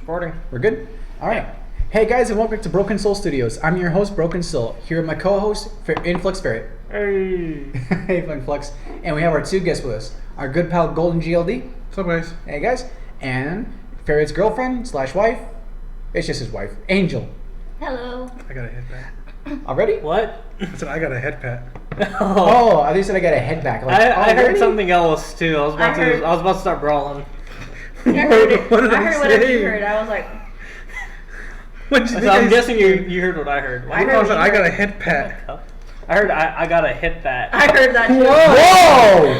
Recording. We're good? Alright. Hey guys, and welcome to Broken Soul Studios. I'm your host, Broken Soul. Here with my co-host, Influx Ferret. Hey. Hey, Influx. And we have our two guests with us. Our good pal, Golden GLD. What's up, guys? Hey guys. And Ferret's girlfriend / wife. It's just his wife, Angel. Hello. I got a head pat. Already? What? I said I got a head pat. Oh, I think said I got a head back. Like, I heard already? something else too. I was about to start brawling. I heard it. What did I I heard whatever you say? heard. I was like, What did you So think? I'm guessing you heard what I heard. I I heard said you I got a heard. head pat. I heard I gotta hit that. I heard that too. Whoa!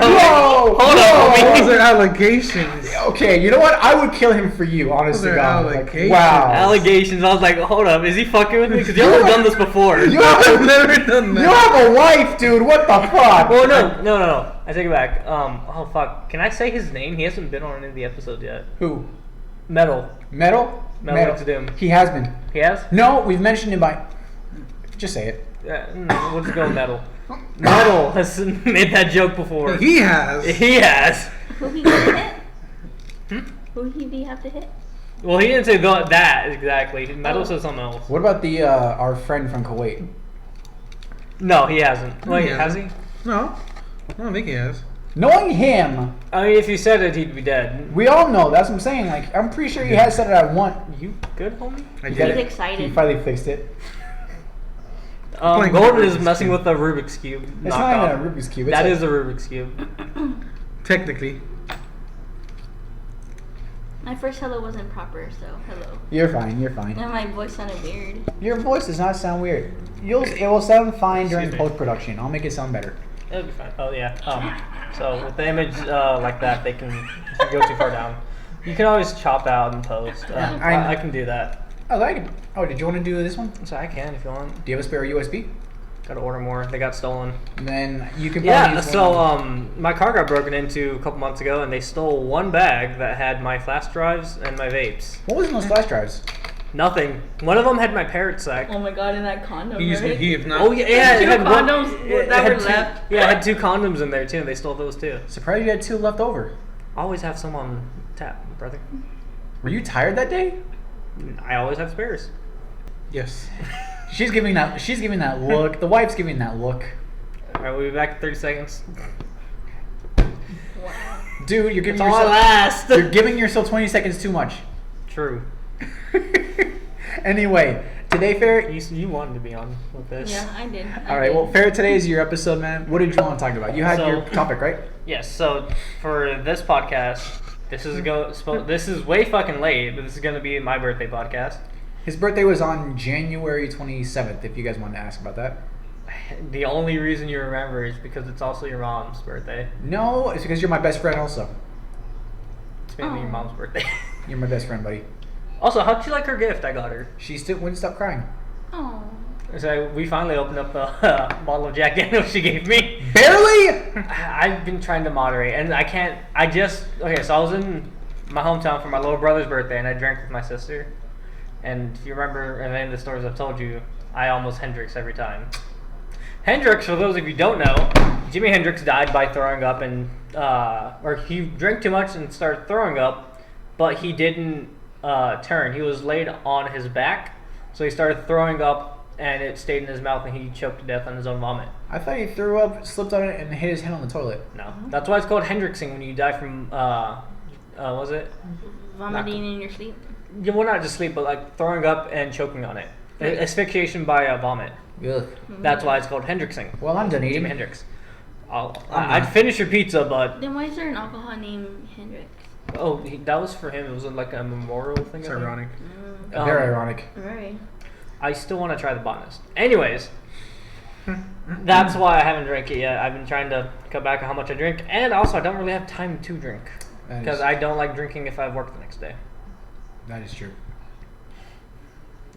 Whoa! Hold on, homie. Those are allegations. Okay, you know what? I would kill him for you, honest Those to are God. Like, allegations. wow. Allegations. I was like, hold up, is he fucking with me? Because y'all have done this before. You I've have, never done you that. have a wife, dude. What the fuck? Well, no. I take it back. Oh fuck. Can I say his name? He hasn't been on any of the episodes yet. Who? Metal. Metal? Metal to Doom. He has been. He has? No, we've mentioned him by. Just say it. We'll just go with Metal. Metal has made that joke before. He has. He has. Who he gonna hit? Who he have to hit? Well, he didn't say that exactly. Metal said something else. What about the our friend from Kuwait? No, he hasn't. Wait, He has he? hasn't. No, I don't think he has. Knowing him, I mean, if he said it, he'd be dead. we all know. That's what I'm saying. Like, I'm pretty sure he has said it at one. You good, homie? I You did got He's it. excited. He finally fixed it. Playing Golden with is Rubik's messing Cube. with the Rubik's Cube. It's knockoff. not even a Rubik's Cube. It's That a, is a Rubik's Cube. Technically. My first hello wasn't proper, so hello. You're fine. You're fine. And my voice sounded weird. Your voice does not sound weird. It will sound fine during Excuse me. post production. I'll make it sound better. It'll be fine. Oh yeah. So with the image like that, they can if you go too far down. You can always chop out and post. Yeah, I can do that. Oh, like it. Oh, did you want to do this one? So I can if you want. Do you have a spare USB? Gotta order more. They got stolen. Then you can. Probably Yeah, use so one. my car got broken into a couple months ago, and they stole one bag that had my flash drives and my vapes. What was in those flash drives? Nothing. One of them had my parrot sack. Oh my god, in that condom, He's right? he if not. Oh yeah, Two it had one- condoms it that had were two- left. Yeah, it had 2 condoms in there too, and they stole those too. Surprised you had 2 left over. I always have some on tap, brother. Were you tired that day? I always have spares. Yes. She's giving that. She's giving that look. The wife's giving that look. All right, we'll be back in 30 seconds. Wow. Dude, you're giving That's all I last. You're giving yourself 20 seconds too much. True. Anyway, today, Ferret. You wanted to be on with this. Yeah, I did. All right. Well, Ferret, today is your episode, man. What did you want to talk about? You had So- your topic, right? Yes. So for this podcast, this is way fucking late, but this is gonna be my birthday podcast. His birthday was on January 27th. If you guys wanted to ask about that. The only reason you remember is because it's also your mom's birthday. No, it's because you're my best friend. Also, It's mainly your Oh. mom's birthday. you're my best friend, buddy. Also, how'd you like her gift I got her? She still wouldn't stop crying. Oh. So we finally opened up the bottle of Jack Daniels she gave me. Barely. I've been trying to moderate, and I can't. Okay. So I was in my hometown for my little brother's birthday, and I drank with my sister. And if you remember, in any of the stories I've told you, I almost Hendrix every time. Hendrix, for those of you who don't know, Jimi Hendrix died by throwing up, and or he drank too much and started throwing up, but he didn't turn. He was laid on his back, so he started throwing up, and it stayed in his mouth, and he choked to death on his own vomit. I thought he threw up, slipped on it, and hit his head on the toilet. No, that's why it's called Hendrixing when you die from was it? Vomiting in your sleep? Yeah, well, not just sleep, but like throwing up and choking on it. Asphyxiation by vomit. Ugh. That's why it's called Hendrixing. Well, I'm done eating. Jimi Hendrix. I'd finish your pizza, but Then why is there an alcohol named Hendrix? that was for him. It was like a memorial thing. It's I think. ironic. Very ironic. Right. I still want to try the botanist. Anyways, that's why I haven't drank it yet. I've been trying to cut back on how much I drink, and also I don't really have time to drink That because is- I don't like drinking if I have work the next day. That is true.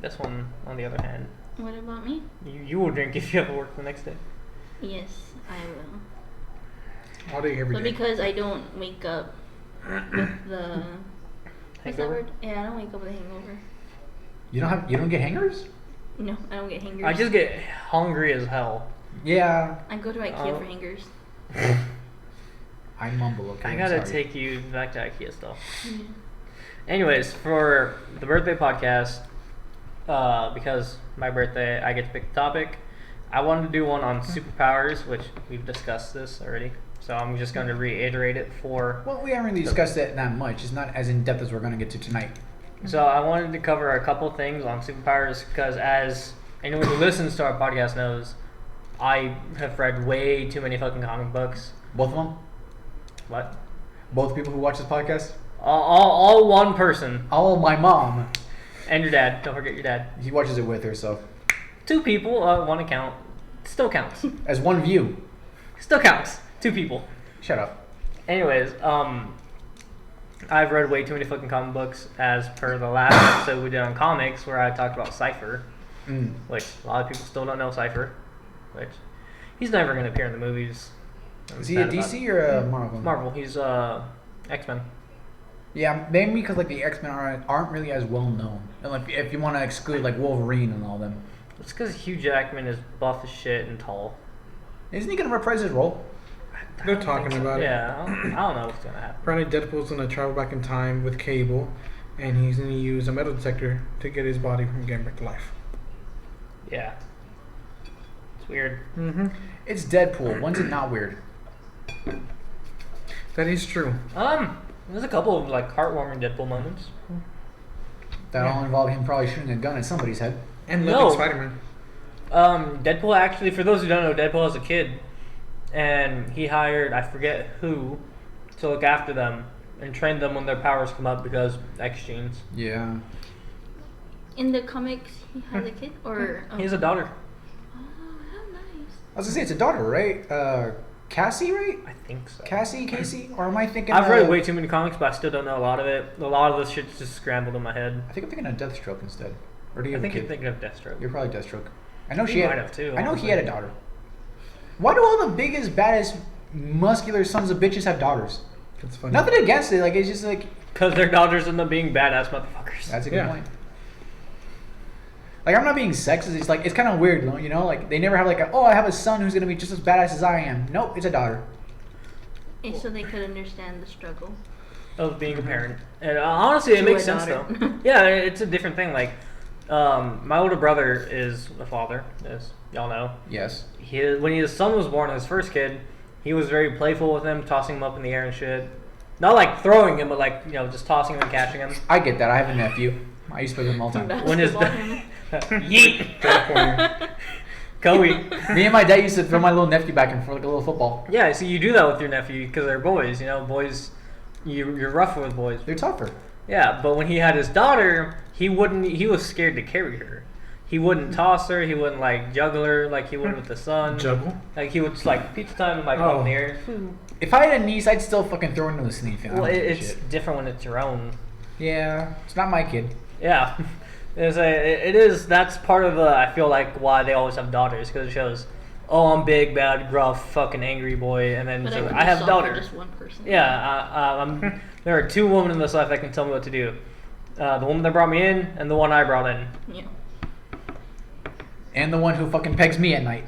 This one, on the other hand, What about me? you will drink if you have work the next day. Yes, I will. All day, every But day. because I don't wake up with the... What's that Hangover? word? Yeah, I don't wake up with a hangover. You don't get hangers? No, I don't get hangers. I just get hungry as hell. Yeah. I go to IKEA Oh. for hangers. I mumble. Okay. I I'm gotta sorry. take you back to IKEA stuff. Yeah. Anyways, for the birthday podcast, because my birthday, I get to pick the topic. I wanted to do one on superpowers, which we've discussed this already. So I'm just going to reiterate it for. Well, we haven't really discussed it that much. It's not as in depth as we're going to get to tonight. So I wanted to cover a couple things on superpowers because, as anyone who listens to our podcast knows, I have read way too many fucking comic books. Both of them? What? Both people who watch this podcast? All one person. All my mom. And your dad. Don't forget your dad. He watches it with her, so. 2 people, one account. Still counts. As one view. Still counts. 2 people. Shut up. Anyways, I've read way too many fucking comic books as per the last episode we did on comics where I talked about Cypher, which a lot of people still don't know Cypher, which he's never going to appear in the movies. Is he a DC or a Marvel? Marvel. He's X-Men. Yeah, mainly because like the X-Men aren't really as well known. And like if you want to exclude like Wolverine and all them. It's because Hugh Jackman is buff as shit and tall. Isn't he going to reprise his role? They're talking about it. Yeah, I don't know what's going to happen. Apparently, Deadpool's gonna travel back in time with Cable, and he's gonna use a metal detector to get his body from getting back to life. Yeah. It's weird. Mm-hmm. It's Deadpool. When's it not weird? That is true. There's a couple of like heartwarming Deadpool moments. That all involved him probably shooting a gun at somebody's head. And No. loving Spider-Man. Deadpool actually, for those who don't know, Deadpool was a kid, and he hired, I forget who, to look after them and train them when their powers come up because X genes. Yeah. In the comics, he has a kid, or He has a daughter. Oh, how nice. I was gonna say it's a daughter, right? Cassie, right? I think so. Casey? Or am I thinking? I've read way too many comics, but I still don't know a lot of it. A lot of this shit's just scrambled in my head. I think I'm thinking of Deathstroke instead. Or do you I have think a you're kid? thinking of Deathstroke. You're probably Deathstroke. I know He she had. might have too, I know he honestly. had a daughter. Why do all the biggest, baddest, muscular sons of bitches have daughters? That's funny. Nothing against it. Like it's just like Because their daughters end up being badass motherfuckers. that's a good Yeah. point. Like I'm not being sexist. It's like it's kind of weird, you know. Like they never have like I have a son who's gonna be just as badass as I am. Nope, it's a daughter. And so they could understand the struggle. Of being a parent. And honestly, it To makes a sense daughter. though. Yeah, it's a different thing. Like, my older brother is a father, as y'all know. Yes. When his son was born, his first kid, he was very playful with him, tossing him up in the air and shit. Not like throwing him, but like, just tossing him and catching him. I get that. I have a nephew. I used to play with him all the time. When his Basketball him. yeet, Teleporting. Kobe. Me and my dad used to throw my little nephew back and forth like a little football. Yeah, see, you do that with your nephew because they're boys. Boys, you're rougher with boys. They're tougher. Yeah, but when he had his daughter, he was scared to carry her. He wouldn't toss her. He wouldn't like juggle her like he would with the son. Juggle. Like he would just like pizza time and like up in the air. If I had a niece, I'd still fucking throw her into the sneak. Well, it's different when it's your own. Yeah, it's not my kid. Yeah, it is. That's part of the. I feel like why they always have daughters because it shows. Oh, I'm big, bad, gruff, fucking angry boy, and then But so could I have just solve for daughters. just one person. Yeah, there are 2 women in this life that can tell me what to do. The woman that brought me in and the one I brought in. Yeah. And the one who fucking pegs me at night.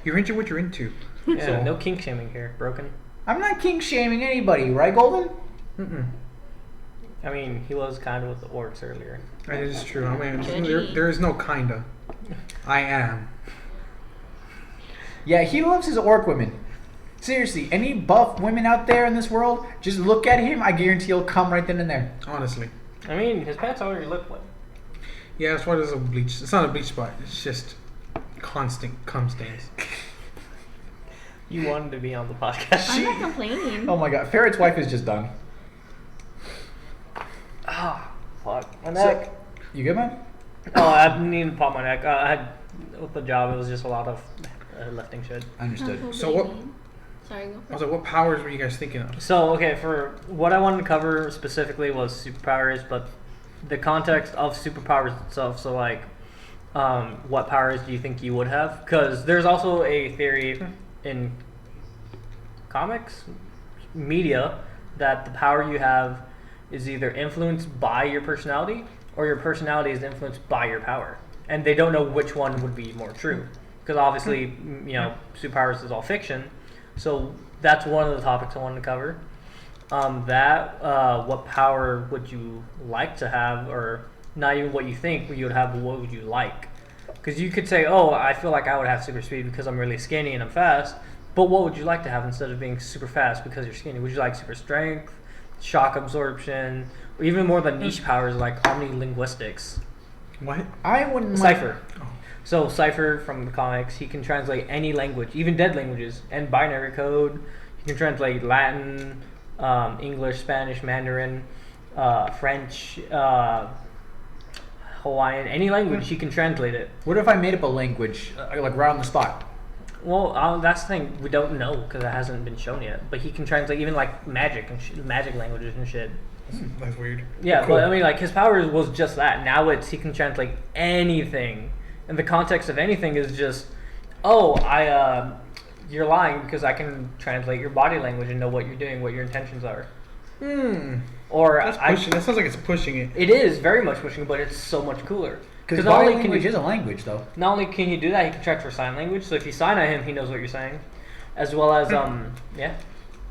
You're into what you're into. Yeah, So- no kink shaming here. Broken. I'm not kink shaming anybody, right, Golden? Mm-mm. I mean, he was kind of with the orcs earlier. That is true. I mean, Judgy. there is no kinda. I am. Yeah, he loves his orc women. Seriously, any buff women out there in this world, just look at him. I guarantee he'll come right then and there. Honestly. I mean, his pants already look like. Yeah, that's why there's a bleach. It's not a bleach spot. It's just constant cum stains. You wanted to be on the podcast. I'm not complaining. Oh my god, Ferret's wife is just done. Ah, fuck. My So- neck. You good, man? Oh, I needed to pop my neck. I had, with the job, it was just a lot of lifting shit. Understood. Not So what- complaining. Sorry, go I for was it. like, what powers were you guys thinking of? So, okay, for what I wanted to cover specifically was superpowers, but the context of superpowers itself. So, like, what powers do you think you would have? Because there's also a theory in comics, media, that the power you have is either influenced by your personality or your personality is influenced by your power. And they don't know which one would be more true. Because obviously, superpowers is all fiction. So that's one of the topics I wanted to cover. What power would you like to have, or not even what you think you would have, but what would you like? Because you could say, oh, I feel like I would have super speed because I'm really skinny and I'm fast. But what would you like to have instead of being super fast because you're skinny? Would you like super strength, shock absorption, or even more the niche powers like omnilinguistics? What? I wouldn't. Cypher. So Cypher from the comics, he can translate any language, even dead languages, and binary code. He can translate Latin, English, Spanish, Mandarin, French, Hawaiian, any language. He can translate it. What if I made up a language, like right on the spot? Well, that's the thing. We don't know because it hasn't been shown yet. But he can translate even like magic and magic languages and shit. That's weird. Yeah, Cool. but I mean, like his power was just that. Now he can translate anything, and the context of anything is just, oh, you're lying because I can translate your body language and know what you're doing, what your intentions are. Or That's pushing. That sounds like it's pushing it. it is very much pushing, but it's so much cooler. Because not body only can language you, is a language, though. not only can you do that, he can transfer sign language. So if you sign at him, he knows what you're saying, as well as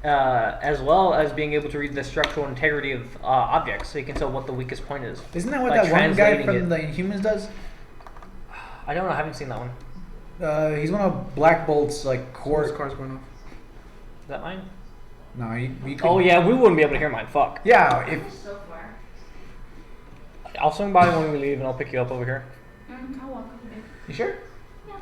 as well as being able to read the structural integrity of objects, so he can tell what the weakest point is. Isn't that what Like that one guy translating from it. the Inhumans does? I don't know. I haven't seen that one. He's one of Black Bolt's like core. His car's going off. Is that mine? No, he could, Oh yeah, we wouldn't be able to hear mine. Fuck. Yeah, if So far. I'll swing by when we leave, and I'll pick you up over here. I'll walk with you. you sure? Yeah,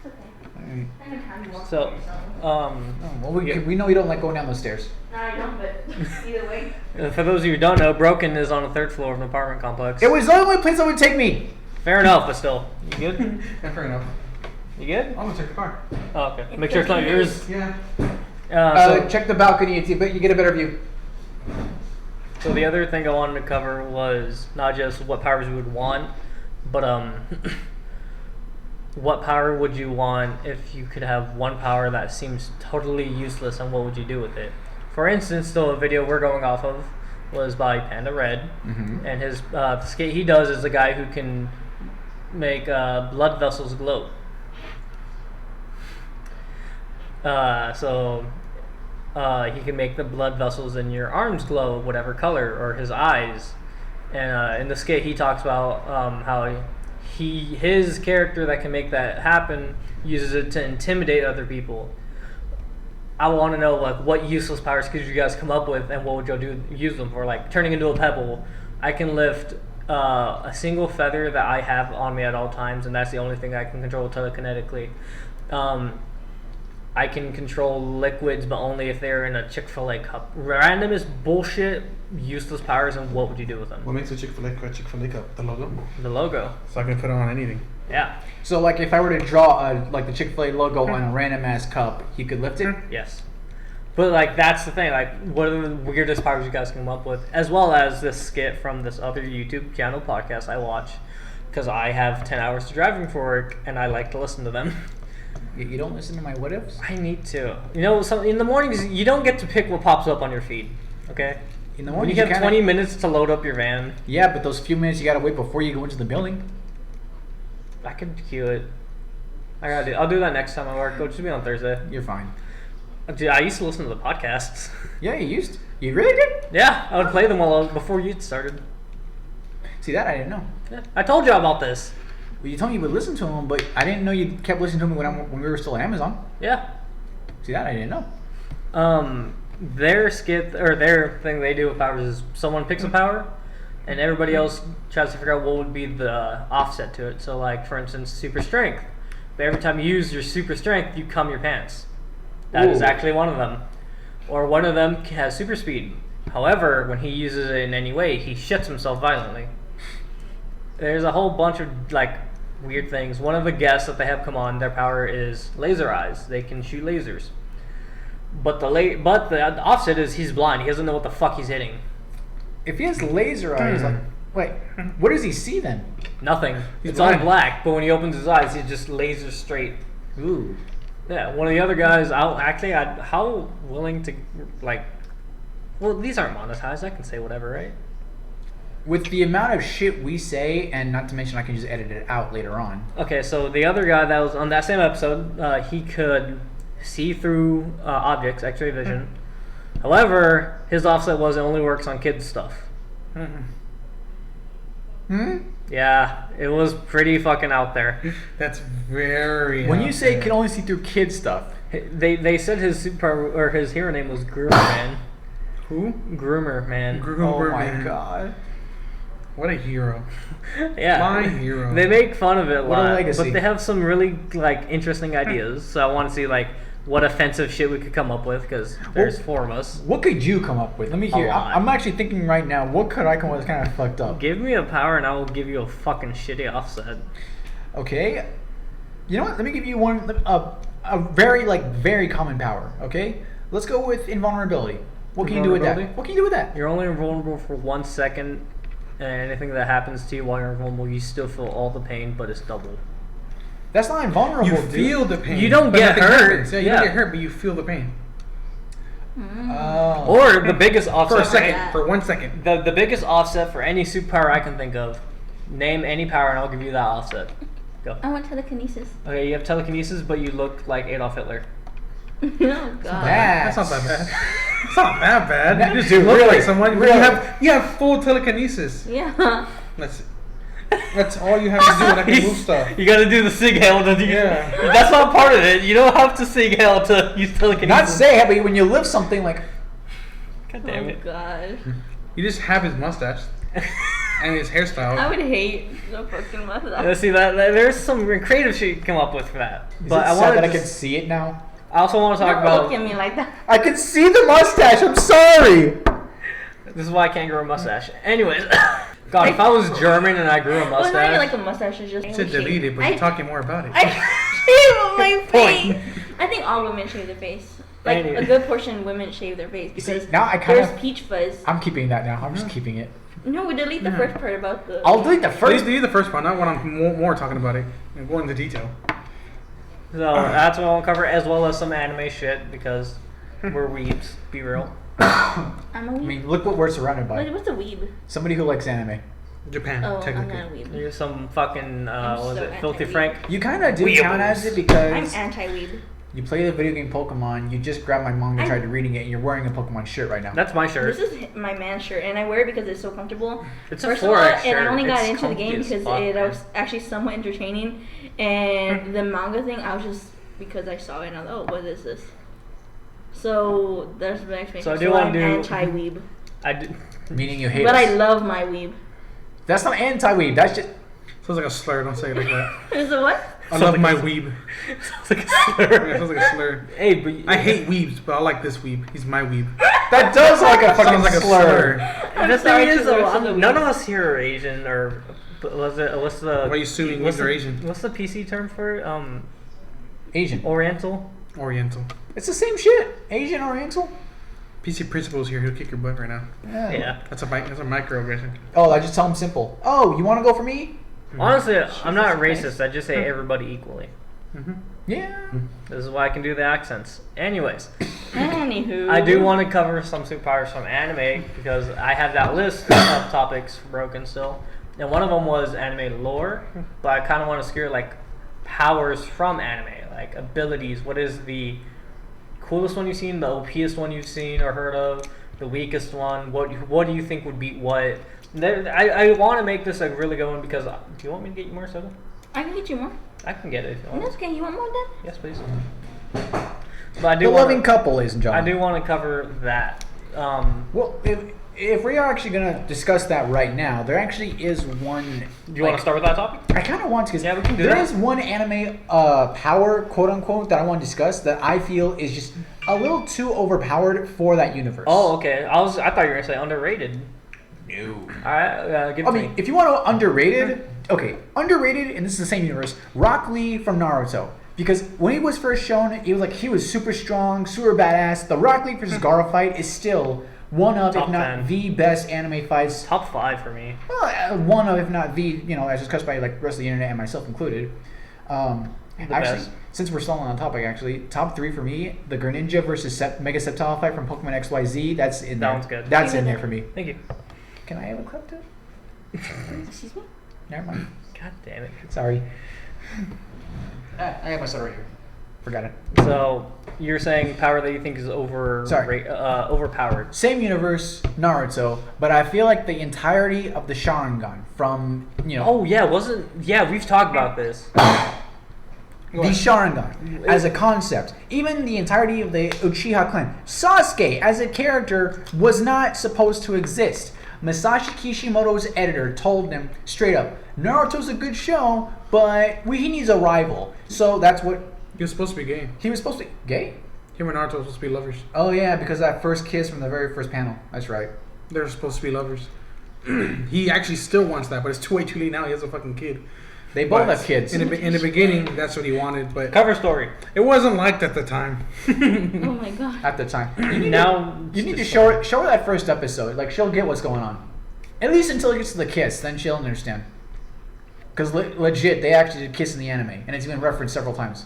it's okay. Alright. Anytime you walk So, by yourself. Oh, well, Yeah. we know you don't like going down those stairs. No, I don't, but either way. For those of you who don't know, Broken is on the third floor of an apartment complex. It was the only place that would take me. Fair enough, but still, you good? Yeah, fair enough. You good? I'm gonna check the car. Oh, okay. Make sure it's not yours. Yeah. Check the balcony. You get a better view. So the other thing I wanted to cover was not just what powers we would want, but what power would you want if you could have one power that seems totally useless, and what would you do with it? For instance, the video we're going off of was by Panda Red, and his the skate he does is a guy who can make blood vessels glow. He can make the blood vessels in your arms glow whatever color, or his eyes. And in the skit, he talks about how his character that can make that happen uses it to intimidate other people. I want to know like what useless powers could you guys come up with, and what would you use them for? Like turning into a pebble. I can lift a single feather that I have on me at all times, and that's the only thing I can control telekinetically. I can control liquids, but only if they're in a Chick-fil-A cup. Randomest bullshit, useless powers, and what would you do with them? What makes a Chick-fil-A cup? The logo? The logo. So I can put it on anything. Yeah. So, like, if I were to draw like the Chick-fil-A logo on a random ass cup, he could lift it. Yes. But like that's the thing. Like, what are the weirdest powers you guys can come up with? As well as this skit from this other YouTube channel podcast I watch, because I have 10 hours to driving for work, and I like to listen to them. You don't listen to my what ifs. I need to. You know, in the mornings you don't get to pick what pops up on your feed. Okay. In the When morning, you have 20 minutes to load up your van, Yeah, but those few minutes you gotta wait before you go into the building. I could queue it. I'll do that next time I work. It'll just be on Thursday. You're fine. Dude, I used to listen to the podcasts. Yeah, you used to. You really did? Yeah, I would play them before you started. See, that I didn't know. Yeah, I told you about this. Well, you told me you would listen to them, but I didn't know you kept listening to them when we were still at Amazon. Yeah. See, that I didn't know. Their skit or their thing they do with powers is someone picks a power, and everybody else tries to figure out what would be the offset to it. So, like for instance, super strength. But every time you use your super strength, you cum your pants. That is Ooh. actually one of them. Or one of them has super speed. However, when he uses it in any way, he shits himself violently. There's a whole bunch of like weird things. One of the guests that they have come on, their power is laser eyes. They can shoot lasers. But the offset is he's blind. He doesn't know what the fuck he's hitting. If he has laser eyes, like, wait, what does he see then? Nothing. He's It's all blind. black. But when he opens his eyes, he just lasers straight. Ooh. Yeah. One of the other guys. How willing to like. Well, these aren't monetized. I can say whatever, right? With the amount of shit we say, and not to mention I can just edit it out later on. Okay, so the other guy that was on that same episode, he could see through objects, X-ray vision. However, his offset was it only works on kids stuff. Yeah, it was pretty fucking out there. That's very. When you out say there. can only see through kid stuff, They said his super or his hero name was Groomer Man. Who? Groomer Man. Groomer oh my Man. god. What a hero. Yeah. My hero. They make fun of it a What a lot, legacy. but they have some really like interesting ideas. So I want to see like what offensive shit we could come up with because there's four of us. What could you come up with? Let me A hear. lot. I'm actually thinking right now. What could I come up with? Kind of fucked up. Give me a power and I will give you a fucking shitty offset. Okay. You know what? Let me give you one. A very common power. Okay. Let's go with invulnerability. What can you do with that? Invulnerability? What can you do with that? You're only invulnerable for 1 second, and anything that happens to you while you're invulnerable, you still feel all the pain, but it's double. That's not invulnerable. You dude. feel the pain. You don't but get nothing hurt. happens. Yeah, you Yeah. don't get hurt, but you feel the pain. Oh. Or the biggest For offset a second. Yeah. For 1 second. The biggest offset for any superpower I can think of. Name any power and I'll give you that offset. Go. I want telekinesis. Okay, you have telekinesis, but you look like Adolf Hitler. Oh god. That's not that bad. It's not that bad. You just Dude, look really, like someone. really. You have full telekinesis. Yeah. That's all you have to do, and I can move stuff. You gotta do the sig hail to Yeah. That's not part of it. You don't have to sig hail to use telekinesis. Not say it, but when you lift something like. God damn Oh it. god. You just have his mustache and his hairstyle. I would hate the fucking mustache. See that there's some creative shit you can come up with for that. Is But it I sad want that I to. can see it now? I also want to talk Don't look about. at me like that. I can see the mustache. I'm sorry. This is why I can't grow a mustache. Anyways, God, if I was German and I grew a Well, it's not even mustache, like a mustache. It's just. You said delete it, but you're talking more about it. I shave my face. I think all women shave their face. Like Anyway. a good portion of women shave their face See, because now I kind there's of. peach fuzz. I'm keeping that now. I'm just keeping it. No, we delete the first part about the. I'll delete the Please first. do the first part, not when I'm more talking about it and go into detail. so that's what I'll cover, as well as some anime shit because we're weebs. Be real. I'm a I weeb. mean, look what we're surrounded by. What's a weeb? Somebody who likes anime. Japan, Oh, I'm technically. not a weeb. There's some fucking I'm was so it Filthy anti-weeb. Frank? You kind of do Weeables. count as it I'm because anti-weeb. you play the video game Pokemon. You just grabbed my manga, tried reading it, and you're wearing a Pokemon shirt right now. That's my shirt. This is my man shirt, and I wear it because it's so comfortable. It's a First of all, 4X shirt. and I only got It's into the comfy game as because fuck, it man. was actually somewhat entertaining. And the manga thing, I was just because I saw it and I was like, oh, what is this? So that's my explanation. So I do wanna I'm do- anti-weeb, I do. Meaning you hate but us. I love my weeb. That's not anti-weeb. That's just. Sounds like a slur. Don't say it like that. Is it what? I Sounds love like my a- weeb. Sounds like a Yeah, slur. it sounds like a slur. Hey, but I hate weebs, but I like this weeb. He's my weeb. That does sound like a fucking Sounds like a slur. slur. The sorry thing to is, the though, rest of the none of weebs. us here are Asian, or was it? What's the? Why are you assuming what's weebs are the- Asian? What's the PC term for it? Asian. Oriental. Oriental. It's the same shit. Asian, Oriental. PC Principal's here. He'll kick your butt right now. Yeah. That's a microaggression. Oh, I just tell him simple. Oh, you want to go for me? Honestly, I'm not Christ. racist. I just say everybody equally. Mm-hmm. Yeah. This is why I can do the accents. Anyways, Anywho. I do want to cover some superpowers from anime because I have that list of topics broken still, and one of them was anime lore. But I kind of want to scare like powers from anime, like abilities. What is the coolest one you've seen? The OPest one you've seen or heard of? The weakest one? What do you think would beat what? I want to make this a really good one because do you want me to get you more soda? I can get you more. I can get it if you want. That's okay. You want more then? Yes, please. But I do The loving want couple, ladies and I gentlemen. do want to cover that. Well, if we are actually going to discuss that right now, there actually is one. Do you want to start with that topic? I kind of want to because Yeah, we can do there that. is one anime power, quote unquote, that I want to discuss that I feel is just a little too overpowered for that universe. Oh, okay. I thought you were gonna say underrated. no. All right, give it I to mean, me. if you want to underrated, okay, underrated, and this is the same universe. Rock Lee from Naruto, because when he was first shown, he was super strong, super badass. The Rock Lee versus Gaara fight is still one of, Top if not 10. the best anime fights. Top 5 for me. Well, one of, if not the, as discussed by like the rest of the internet and myself included. Actually, best. since we're still on the topic, actually, top 3 for me: the Greninja versus Mega Sceptile fight from Pokemon XYZ. That's in there. That one's good. That's in there for me. Thank you. Can I have a clip too? Excuse me? Never mind. God damn it. Sorry. I have my soda right here. Forgot it. So you're saying power that you think is overpowered. Same universe, Naruto, but I feel like the entirety of the Sharingan from, Oh yeah, we've talked about this. the Sharingan as a concept, even the entirety of the Uchiha clan. Sasuke as a character was not supposed to exist. Masashi Kishimoto's editor told them straight up, Naruto's a good show, but he needs a rival. So that's what He was supposed to be gay. he was supposed to be. Gay? Him and Naruto were supposed to be lovers. Oh yeah, because that first kiss from the very first panel. That's right. They're supposed to be lovers. He actually still wants that, but it's way too late now. He has a fucking kid. They both But have kids. In the beginning, that's what he wanted, but Cover story. it wasn't liked at the time. Oh my god. At the time. You You need to show her that first episode. Like, she'll get what's going on. At least until it gets to the kiss, then she'll understand. Because legit, they actually did kiss in the anime, and it's been referenced several times.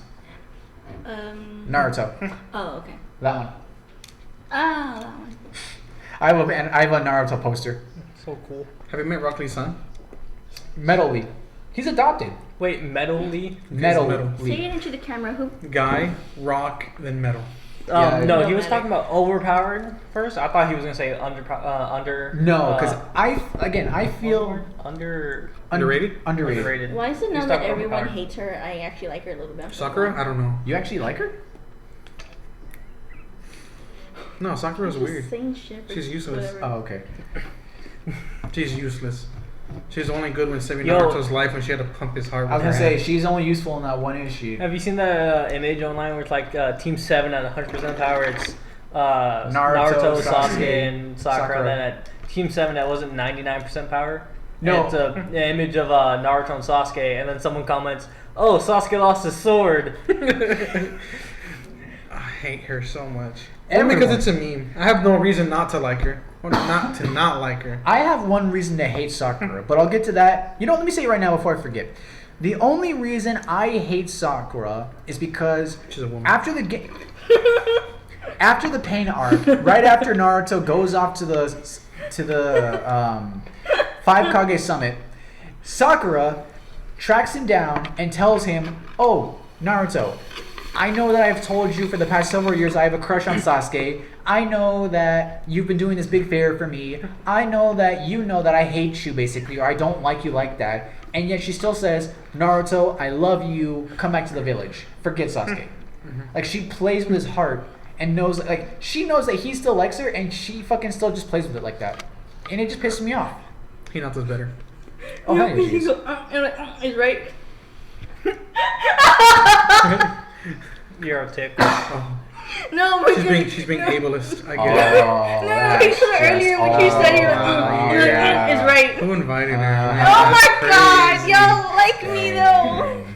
Naruto. Oh, okay. That one. Ah, that one. I have a Naruto poster. So cool. Have you met Rock Lee's son? Metal Lee. He's adopted. Wait, Metal Lee? Metal Metal. Say Lee. it into the camera. Who? Guy, Rock, then Metal. Yeah, No, yeah. he was talking about overpowered first. I thought he was gonna say under. No, because I feel Underrated? Underrated. Why is it He's now that talking everyone overpowered. hates her? I actually like her a little bit. Sakura? I don't know. You actually like her? No, Sakura's Just weird. saying shit. She's useless. whatever. Oh, okay. She's useless. She's only good when saving Yo. Naruto's life when she had to pump his heart. I was with gonna her say hand. she's only useful in that one issue. Have you seen the image online where it's like Team 7 at 100% power? It's Naruto, Sasuke, Sasuke, and Sakura. Sakura. Then at Team 7 that wasn't 99% power. No. And it's an image of Naruto and Sasuke, and then someone comments, "Oh, Sasuke lost his sword." I hate her so much. Everyone. Only because it's a meme. I have no reason not to like her. Or not like her. I have one reason to hate Sakura, but I'll get to that. You know, let me say it right now before I forget. The only reason I hate Sakura is because She's a woman. after the after the pain arc, right after Naruto goes off to the Five Kage Summit, Sakura tracks him down and tells him, "Oh, Naruto, I know that I've told you for the past several years I have a crush on Sasuke. I know that you've been doing this big favor for me. I know that you know that I hate you, basically, or I don't like you like that." And yet she still says, "Naruto, I love you. Come back to the village. Forget Sasuke." Like, she plays with his heart and knows, like, she knows that he still likes her, and she fucking still just plays with it like that. And it just pisses me off. Hinata's better. Oh, No, hell yeah, she you is. go, and like, it's right. You're a tick. Oh. No, but She's being ableist. I Oh, get it. No, you said earlier when you said you're like, yeah. it's right. Who invited her? Oh my That's god, crazy. y'all like me though.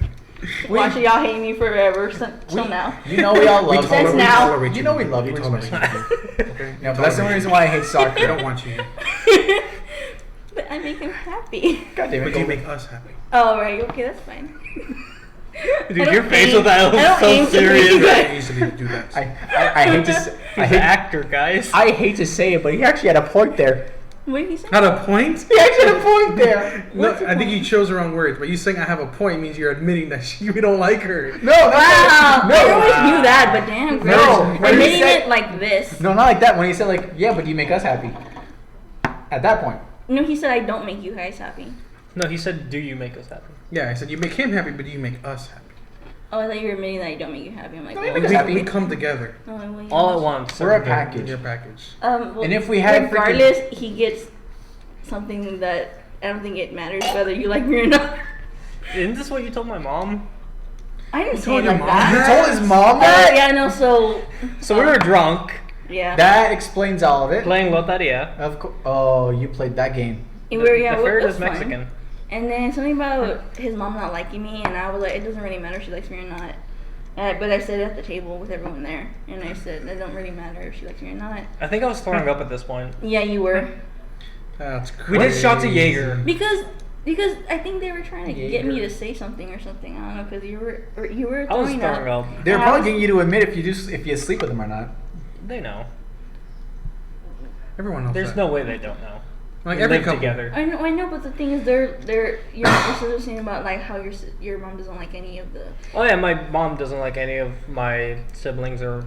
Watch it, y'all hate me forever till now. You know we all love told her- her. we now. tolerate You know we love you We too much. tolerate you. Okay? No, but that's the only reason why I hate We Sakura. don't want you here. But I make him happy. God damn it. But you make us happy. Oh right, okay, that's fine. Dude, I don't your face aim- with that I don't aim was to so make you serious. guys- Very easily do that. I hate to say, He's an actor, guys. I hate to say it, but he actually had a point there. What did he say? Not a point? He actually had a point there. No, What's the I think you point? chose the wrong words, but you saying I have a point means you're admitting that you don't like her. No, Wow, no, I always knew that, but damn, girl. No, when he Admitting said- it like this. no, not like that. When he said like, yeah, but you make us happy. At that point, No, he said I don't make you guys happy. No, he said, "Do you make us happy?" Yeah, I said you make him happy, but you make us happy. Oh, I thought you were admitting that I don't make you happy. I'm like, No, well, you make us happy. We come together. oh, well, yeah. All at once. we're a in package. your package. Well, And if we had regardless, he gets something that I don't think it matters whether you like me or not. Isn't this what you told my mom? I didn't say told it your like mom He that. told his mom that. Yeah, no. So So we were drunk, yeah, That explains all of it. playing Loteria. Of course. Oh, you played that game. we were, yeah, the it third was is fun. Mexican. And then something about his mom not liking me, and I was like, it doesn't really matter if she likes me or not. But I said it at the table with everyone there, and I said it don't really matter if she likes me or not. I think I was throwing up at this point. Yeah, you were. That's crazy. We did shots of Jaeger. Because I think they were trying to get me Jaeger. to say something or something. I don't know, because you were I was throwing throwing up. up. They're I probably was- getting you to admit if you sleep with them or not. They know. Everyone knows There's that. no way they don't know. Like We every live couple. together. I know, but the thing is, your sister's saying about like how your mom doesn't like any of the. Oh yeah, my mom doesn't like any of my siblings or.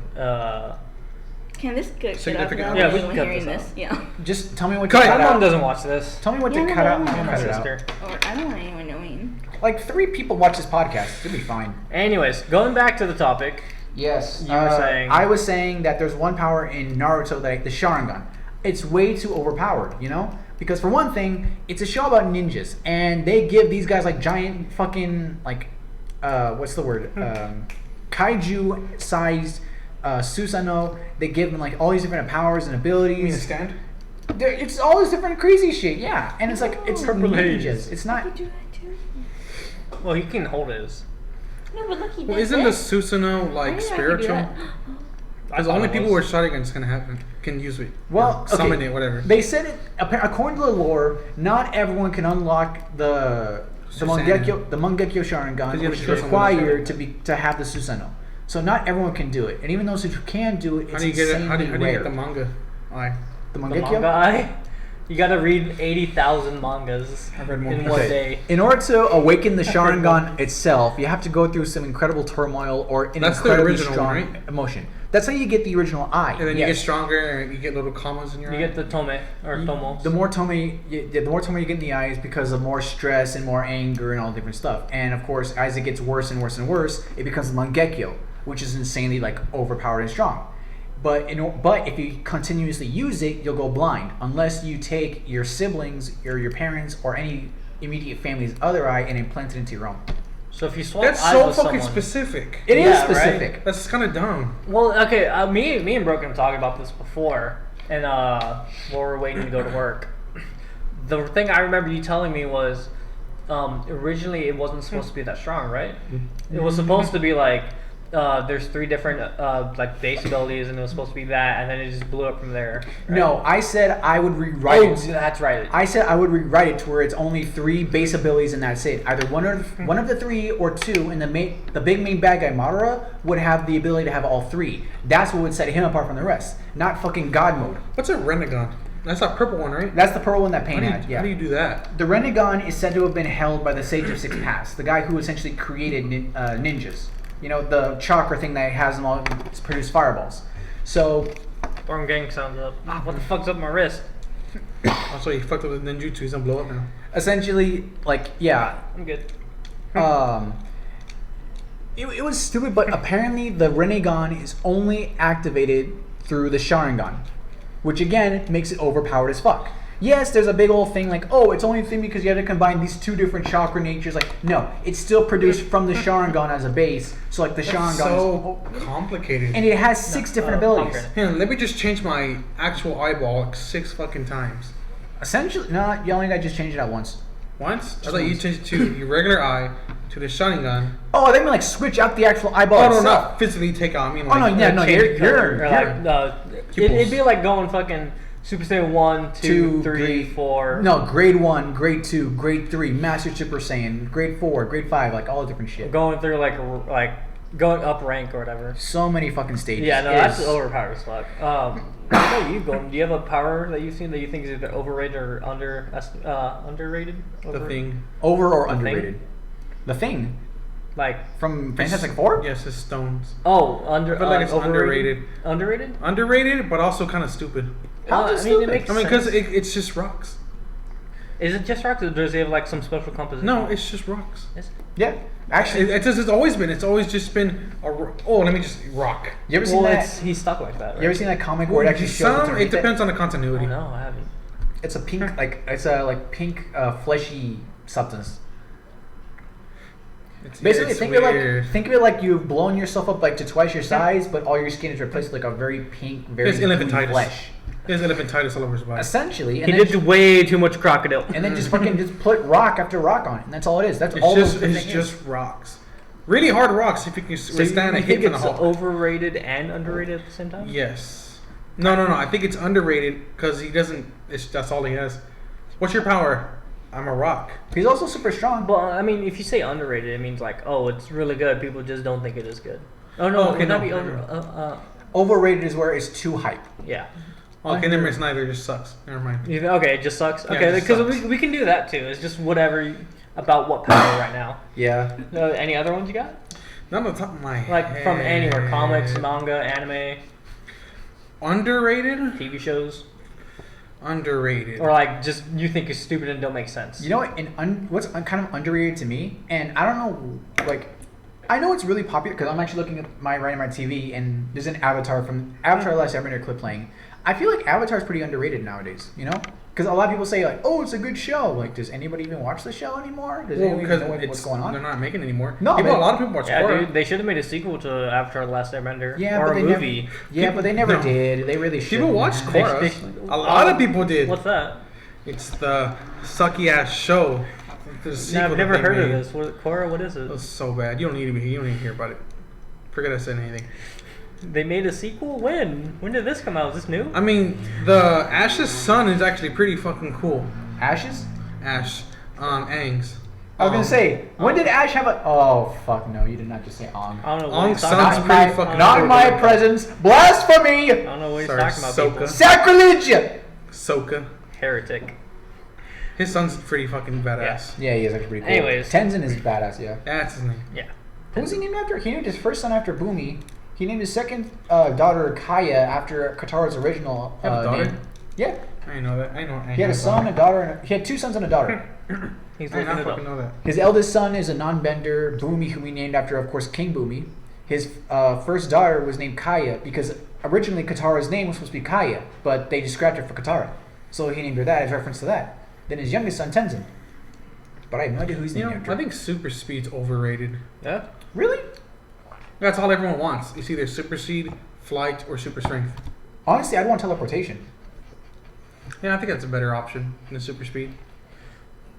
Can this get cut out? Significant Yeah, other. we Yeah, we can can hearing cut this. this Yeah. Just tell me what to Cut it. cut My mom out. doesn't watch this. Tell me what Yeah, to no, cut no, out. no, and no, I'll My cut it out. sister. Or I don't want anyone knowing. Like 3 people watch this podcast. It'll be fine. Anyways, going back to the topic. Yes. You were saying- I was saying that there's one power in Naruto, like the Sharingan. It's way too overpowered, you know? Because for one thing, it's a show about ninjas, and they give these guys like giant fucking like, what's the word? Kaiju-sized Susanoo. They give them like all these different powers and abilities. You mean a stand? It's all this different crazy shit, yeah. And it's like it's Purple ninjas. haze. It's I not. could do that too. Well, he can hold his. No, but look, he Well, did isn't the this. Susanoo I like knew I could do spiritual? that. Because I only thought it people was. with Sharingan's can use it. Well, Or summon okay. it, whatever. They said it according to the lore. Not everyone can unlock the Susanoo. Mangekyo Sharingan, you have which to is kill someone with required Sharingan. to have the Susanoo. So not everyone can do it, and even those who can do it, How it's do you get it? insanely How do you rare. get the manga? Eye. The The Mangekyo? manga eye. You gotta read 80,000 mangas I've read more. in one Okay. day. In order to awaken the Sharingan itself, you have to go through some incredible turmoil or an That's the incredibly original strong one, right? emotion. That's how you get the original eye. And then you yes. get stronger and you get little commas in your You eye. get the tome or tomos. The more tome you get in the eyes because of more stress and more anger and all different stuff. And of course, as it gets worse and worse and worse, it becomes Mangekyo, which is insanely like overpowered and strong. But if you continuously use it, you'll go blind unless you take your siblings or your parents or any immediate family's other eye and implant it into your own. So if you swap That's eyes so with fucking someone, specific. It is Yeah, right? specific. That's kind of dumb. Well, okay, me and Broken talked about this before, and while we were waiting to go to work. The thing I remember you telling me was, originally it wasn't supposed to be that strong, right? It was supposed to be like, there's 3 different like base abilities, and it was supposed to be that, and then it just blew up from there. Right? No, I said I would rewrite Oh, it. that's right. I said I would rewrite it to where it's only 3 base abilities and that's it. Either one of the 3 or 2, and the big main bad guy Madara would have the ability to have all 3. That's what would set him apart from the rest. Not fucking God mode. What's a Renegon? That's that purple one, right? That's the purple one that How Pain do, you, had. Yeah. how do you do that? The Renegon is said to have been held by the Sage of Six Paths, the guy who essentially created ninjas. You know, the chakra thing that has them all produce fireballs. So, Storm Gang sounds up. What the fuck's up my wrist? Also, he fucked up with ninjutsu. He's gonna blow up now. essentially, like, yeah, I'm good. it was stupid, but apparently the Renegon is only activated through the Sharingan, which again makes it overpowered as fuck. Yes, there's a big old thing like, oh, it's only a thing because you have to combine these 2 different chakra natures. Like, no, it's still produced from the Sharingan as a base. So like the Sharingan, So complicated. and it has 6 different abilities. pomegranate. Here, let me just change my actual eyeball like 6 fucking times. Essentially, no, you only got to just change it out once. Once? I thought you changed it to your regular eye to the Sharingan. Oh, they mean like switch out the actual eyeball Oh, no, itself. not physically take out. I mean, Oh like, no, yeah, no, Change you're color, or like, Pupils. it'd be like going fucking Super Saiyan 1, 2, 3, grade 4. No, grade 1, grade 2, grade 3, Master Super Saiyan, grade 4, grade 5, like all the different shit. Going through like going up rank or whatever. So many fucking stages. Yeah, no, It's- that's overpowered as fuck. What about you, Golden? Do you have a power that you've seen that you think is either overrated or underrated? the thing. Over or The Thing? underrated? The Thing Like, from Fantastic Four? Yes, it's stones. oh, I feel like it's overrated. Underrated? Underrated, but also kind of stupid. How I is it mean, it stupid? makes I mean, sense. because it's just rocks. Is it just rocks, or does it have like some special composition? No, it's just rocks. Is- Yeah, actually, It's always been. It's always just been let me just rock. you ever seen Well, that? he's stuck like that. Right? You ever seen that comic where it actually shows Some, it underneath depends on the Oh, continuity. no, I haven't. It's a pink, like it's a like pink, fleshy substance. Basically, It's think weird. of it like you've blown yourself up like to twice your size, but all your skin is replaced with like a very pink, very It's gooey elephantitis. flesh. There's elephantitis all over his body. Essentially, He and did way too much crocodile. then just fucking just put rock after rock on it, and that's all it is. That's all It's the just, thing it's is. just rocks. Really hard rocks if you can So withstand a you hit think from the it's Hulk. overrated and underrated at the same time? Yes. No. I think it's underrated because he doesn't. That's all he has. What's your power? I'm a rock. He's also super strong. Well, I mean, if you say underrated, it means like, oh, it's really good. People just don't think it is good. Oh no, Okay, would that no. be over? Overrated is where it's too hype. Yeah. Okay, never mind. Snyder just sucks. Never mind. Okay, it just sucks. Yeah, Okay, it just because sucks. we can do that too. It's just whatever about what power right now. Yeah. Any other ones you got? Not on the top of my head. Like from anywhere, comics, manga, anime, Underrated? TV shows, Underrated. or like just you think is stupid and don't make sense. You know what? What's kind of underrated to me, and I don't know, like, I know it's really popular because I'm actually looking at my TV, and there's an Avatar from Avatar: Last Airbender clip playing. I feel like Avatar's pretty underrated nowadays. You know, because a lot of people say like, "Oh, it's a good show." Like, does anybody even watch the show anymore? Does anyone even know what's going on? They're not making it anymore. No, a lot of people watch Yeah, horror. dude, they should have made a sequel to Avatar: The Last Airbender, Yeah, or but a they movie. but they never No. did. They really should. People watched They- Korra. they- A lot of people did. What's that? It's the sucky ass show. The No, sequel I've that never they heard of made. this. Korra, what is It it? was so bad. You don't need to be. You don't need to hear about it. Forget I said anything. They made a sequel? When? When did this come out? Is this new? I mean, the Ash's son is actually pretty fucking cool. Ashes. Ash, Aang's. I was gonna say, when did Ash have a? Oh fuck no! You did not just say Ong. I don't know what Aang's he's son's talking about. pretty my, fucking not cool. in my presence. Blasphemy! I don't know what he's Sorry, talking about. Sokka. People. Sacrilege! Sokka. Heretic. His son's pretty fucking badass. Yeah, he is actually pretty cool. Anyways. Tenzin is badass. Yeah. That's his name. Yeah. Who's he named after? He named his first son after Boomy. He named his second daughter Kaya after Katara's original Have a daughter? name. Yeah. I didn't know that. I know. He had a son, a daughter, and he had two sons and a daughter. He's I did looking not it fucking up. know that. His eldest son is a non-bender, Boomy, who he named after, of course, King Boomy. His first daughter was named Kaya because originally Katara's name was supposed to be Kaya, but they just scrapped it for Katara. So he named her that as reference to that. Then his youngest son, Tenzin. But I have no idea who he's You named know, after. I think super speed's overrated. Yeah. Really? That's all everyone wants. It's either super speed, flight, or super strength. Honestly, I'd want teleportation. Yeah, I think that's a better option than the super speed.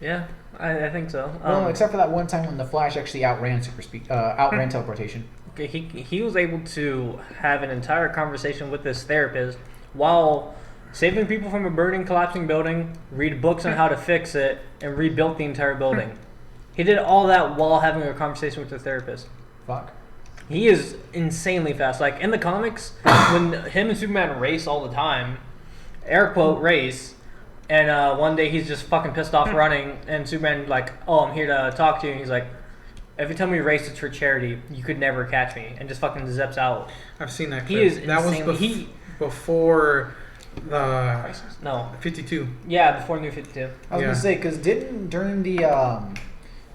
Yeah, I think so. Well, except for that one time when the Flash actually outran super speed, outran teleportation. Okay, he was able to have an entire conversation with this therapist while saving people from a burning, collapsing building, read books on how to fix it, and rebuilt the entire building. He did all that while having a conversation with the therapist. Fuck. He is insanely fast. Like in the comics, when him and Superman race all the time, air quote race, and one day he's just fucking pissed off running, and Superman like, "Oh, I'm here to talk to you." And he's like, "Every time we race, it's for charity. You could never catch me," and just fucking zips out. I've seen that. He Clip. is that was insanely- before the No, 52. yeah, before New 52. I was Yeah. gonna say because during the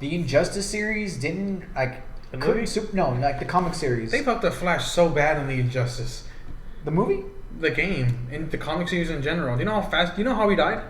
Injustice series like The couldn't movie? like the comic series. They fucked the Flash so bad in the Injustice. The movie? The game, in the comic series in general. Do you know how fast? Do you know how he died?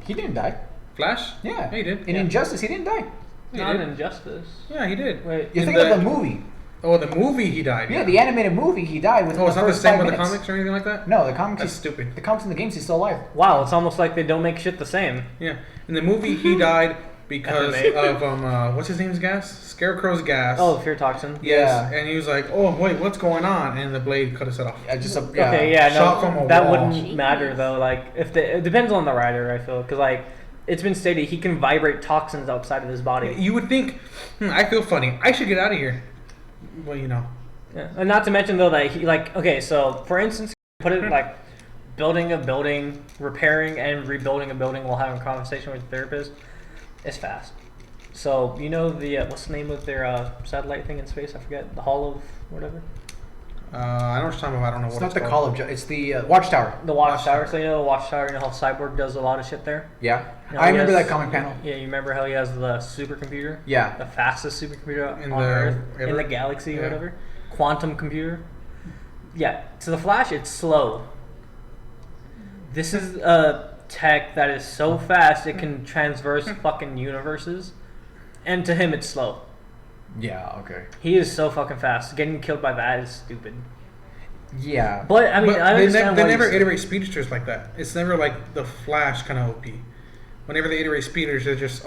He didn't die. Flash? Yeah. he did. In Yeah. Injustice, he didn't die. He Not did. in Injustice. Yeah, he did. Wait, You're In thinking of the movie. Oh, the movie he died. Yeah, the animated movie, he died within Oh, it's the not the first same 5 with the minutes. comics or anything like that? No, the comics. That's stupid. The comics in the games, he's still alive. wow, it's almost like they don't make shit the same. Yeah. In the movie, he died because MMA. of, what's his name's gas? Scarecrow's gas. Oh, fear toxin. Yes. Yeah. And he was like, oh, wait, what's going on? And the blade cut his head off. Okay, yeah, Shot no, from a that wall. wouldn't Jeez. matter though. Like, it depends on the writer, I feel, because like it's been stated he can vibrate toxins outside of his body. You would think, I feel funny. I should get out of here. Well, you know. Yeah. And not to mention though that he like okay, so for instance, put it like building a building, repairing and rebuilding a building while having a conversation with a therapist is fast. So you know the what's the name of their satellite thing in space? I forget. The Hall of whatever. I know what you're talking about. I don't know It's what not it's the called. Call of It's the Watchtower. The Watchtower. So you know the Watchtower. You know how Cyborg does a lot of shit there. Yeah. No, I remember yes. that comic panel. Yeah, you remember how he has the supercomputer? Yeah. The fastest supercomputer In on the- Earth, in ever? the galaxy Yeah. or whatever. Quantum computer. Yeah. To the Flash, it's slow. This is a tech that is so fast it can transverse fucking universes, and to him it's slow. Yeah. Okay. He is so fucking fast. Getting killed by that is stupid. Yeah. But I mean, But I understand they why never he's- iterate speedsters like that. It's never like the Flash kind of OP. Whenever they iterate speeders, they're just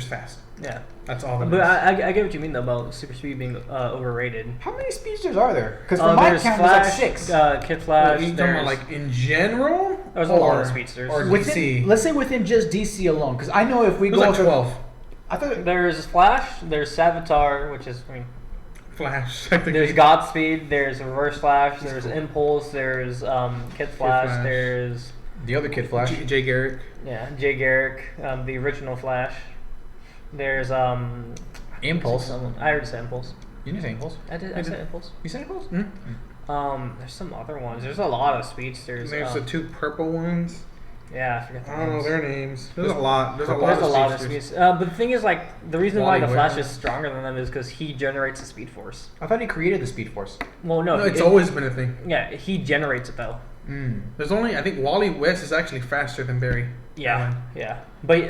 fast. Yeah. That's all. That But is. I get what you mean though about super speed being overrated. How many speedsters are there? Because for my There's count, Flash, there's like 6. Kid Flash. Are you talking there's- about like in general? There's a lot of speedsters. Or Within, DC. let's say within just DC alone, because I know if we There's go like to 12. I thought There's Flash, there's Savitar, which is, I mean, Flash. Technically. There's Godspeed. There's Reverse Flash. There's Impulse. There's Kid Flash. Flash. There's The other Kid Flash. Jay Garrick. Jay Garrick, the original Flash. There's Impulse. I already said Impulse. You didn't say Impulse. I said Impulse. You said Impulse? There's some other ones. There's a lot of speedsters. There's the two purple ones. Yeah, I forget the I don't know names. their names. There's a lot. There's a lot There's a of lot of speedsters. speeds. But the thing is, like, the reason why Wally the Flash West. is stronger than them is because he generates the Speed Force. I thought he created the Speed Force. Well, no, No, it's always been a thing. Yeah, he generates it though. There's only, I think Wally West is actually faster than Barry. Yeah, yeah. But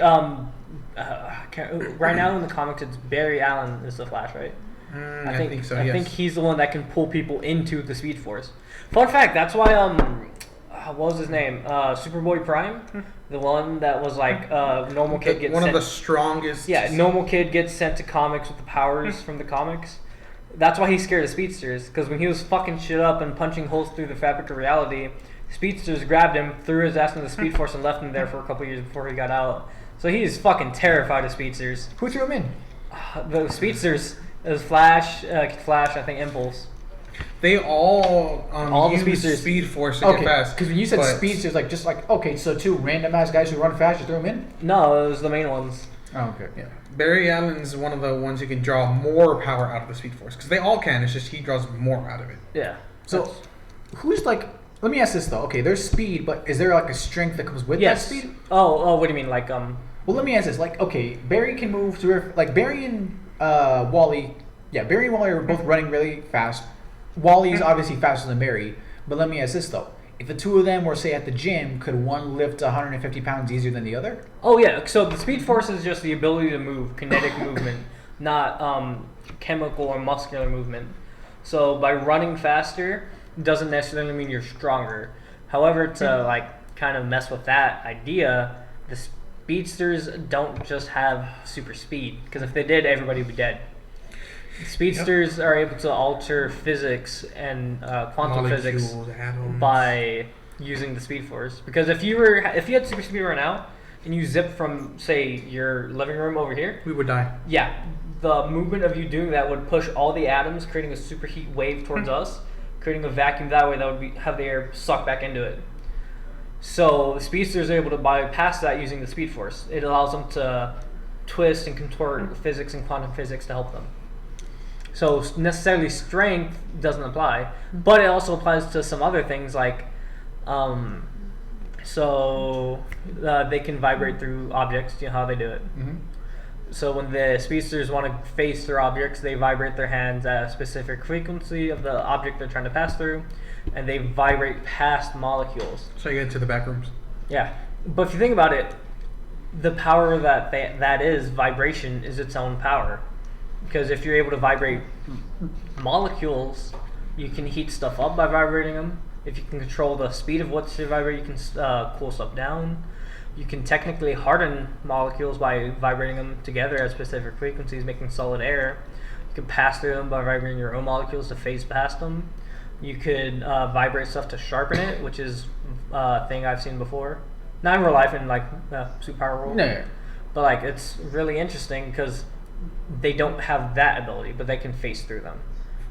right now in the comics, it's Barry Allen is the Flash, right? I think so. I Yes. think he's the one that can pull people into the Speed Force. Fun fact: that's why what was his name? Superboy Prime, the one that was like normal kid gets one sent. of the strongest. Yeah, normal kid gets sent to comics with the powers from the comics. That's why he's scared of speedsters, because when he was fucking shit up and punching holes through the fabric of reality, speedsters grabbed him, threw his ass in the Speed Force, and left him there for a couple years before he got out. So he's fucking terrified of speedsters. Who threw him in? The speedsters, it was Flash, I think Impulse. They all the use speedsters. Speed Force to Okay, get fast. because when you said but- speedsters, okay, so two random ass guys who run fast, you threw them in? No, it was the main ones. Oh, okay. Yeah. Barry Allen's one of the ones who can draw more power out of the Speed Force. Because they all can, it's just he draws more out of it. Yeah. So, who's like? Let me ask this though. Okay, there's speed, but is there like a strength that comes with Yes. that speed? Oh, what do you mean? Like Well, let me ask this. Like, okay, Barry can move through. Like Barry and Wally. Yeah, Barry and Wally are both running really fast. Wally's obviously faster than Barry. But let me ask this though. If the two of them were, say, at the gym, could one lift 150 pounds easier than the other? Oh yeah, so the Speed Force is just the ability to move, kinetic movement, not chemical or muscular movement. So by running faster doesn't necessarily mean you're stronger. However, to like kind of mess with that idea, the speedsters don't just have super speed, because if they did, everybody would be dead. Speedsters are able to alter physics and quantum physics Molecules, atoms. by using the Speed Force. Because if you had super speed right now and you zip from, say, your living room over here, We would die. yeah, the movement of you doing that would push all the atoms, creating a superheat wave towards us, creating a vacuum that way that would have the air suck back into it. So the speedsters are able to bypass that using the Speed Force. It allows them to twist and contort physics and quantum physics to help them. So necessarily strength doesn't apply, but it also applies to some other things like, they can vibrate through objects. You know how they do it. Mm-hmm. So when the speedsters want to phase through objects, they vibrate their hands at a specific frequency of the object they're trying to pass through, and they vibrate past molecules. So you get into the back rooms. Yeah, but if you think about it, the power that is vibration is its own power. Because if you're able to vibrate molecules, you can heat stuff up by vibrating them. If you can control the speed of what you vibrate, you can cool stuff down. You can technically harden molecules by vibrating them together at specific frequencies, making solid air. You can pass through them by vibrating your own molecules to phase past them. You could vibrate stuff to sharpen it, which is a thing I've seen before. Not in real life, in like superpower world. No. But like it's really interesting because they don't have that ability, but they can phase through them.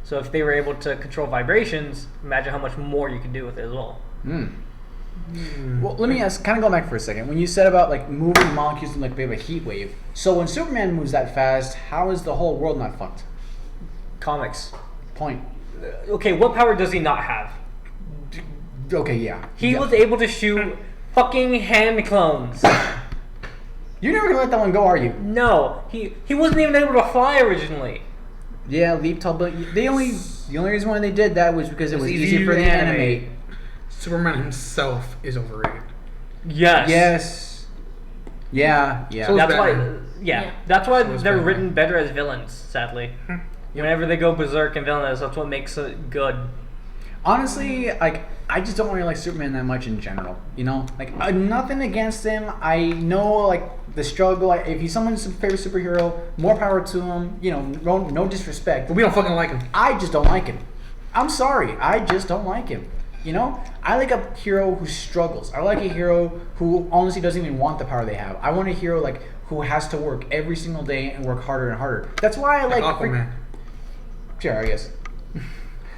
So if they were able to control vibrations, imagine how much more you could do with it as well. Well, let me ask, kind of go back for a second. When you said about like moving molecules in like a bit of a heat wave, so when Superman moves that fast, how is the whole world not fucked? Comics. Point. Okay, what power does he not have? Okay, yeah. He Yeah. was able to shoot fucking hand clones. You're never gonna let that one go, are you? No, he wasn't even able to fly originally. Yeah, leap tall, but the only reason why they did that was because it was easier for to them to animate. Superman himself is overrated. Yes. Yes. Yeah. Yeah. So is That's why. Batman. Yeah, that's why So is they're Batman. written better as villains. Sadly, whenever they go berserk and villainous, that's what makes it good. Honestly, like I just don't really like Superman that much in general. You know, like nothing against him. I know like the struggle. Like, if he's someone's favorite superhero, more power to him. You know, no disrespect. But we don't fucking like him. I just don't like him. I'm sorry, I just don't like him. You know, I like a hero who struggles. I like a hero who honestly doesn't even want the power they have. I want a hero like who has to work every single day and work harder and harder. That's why I like Aquaman. Sure, I guess.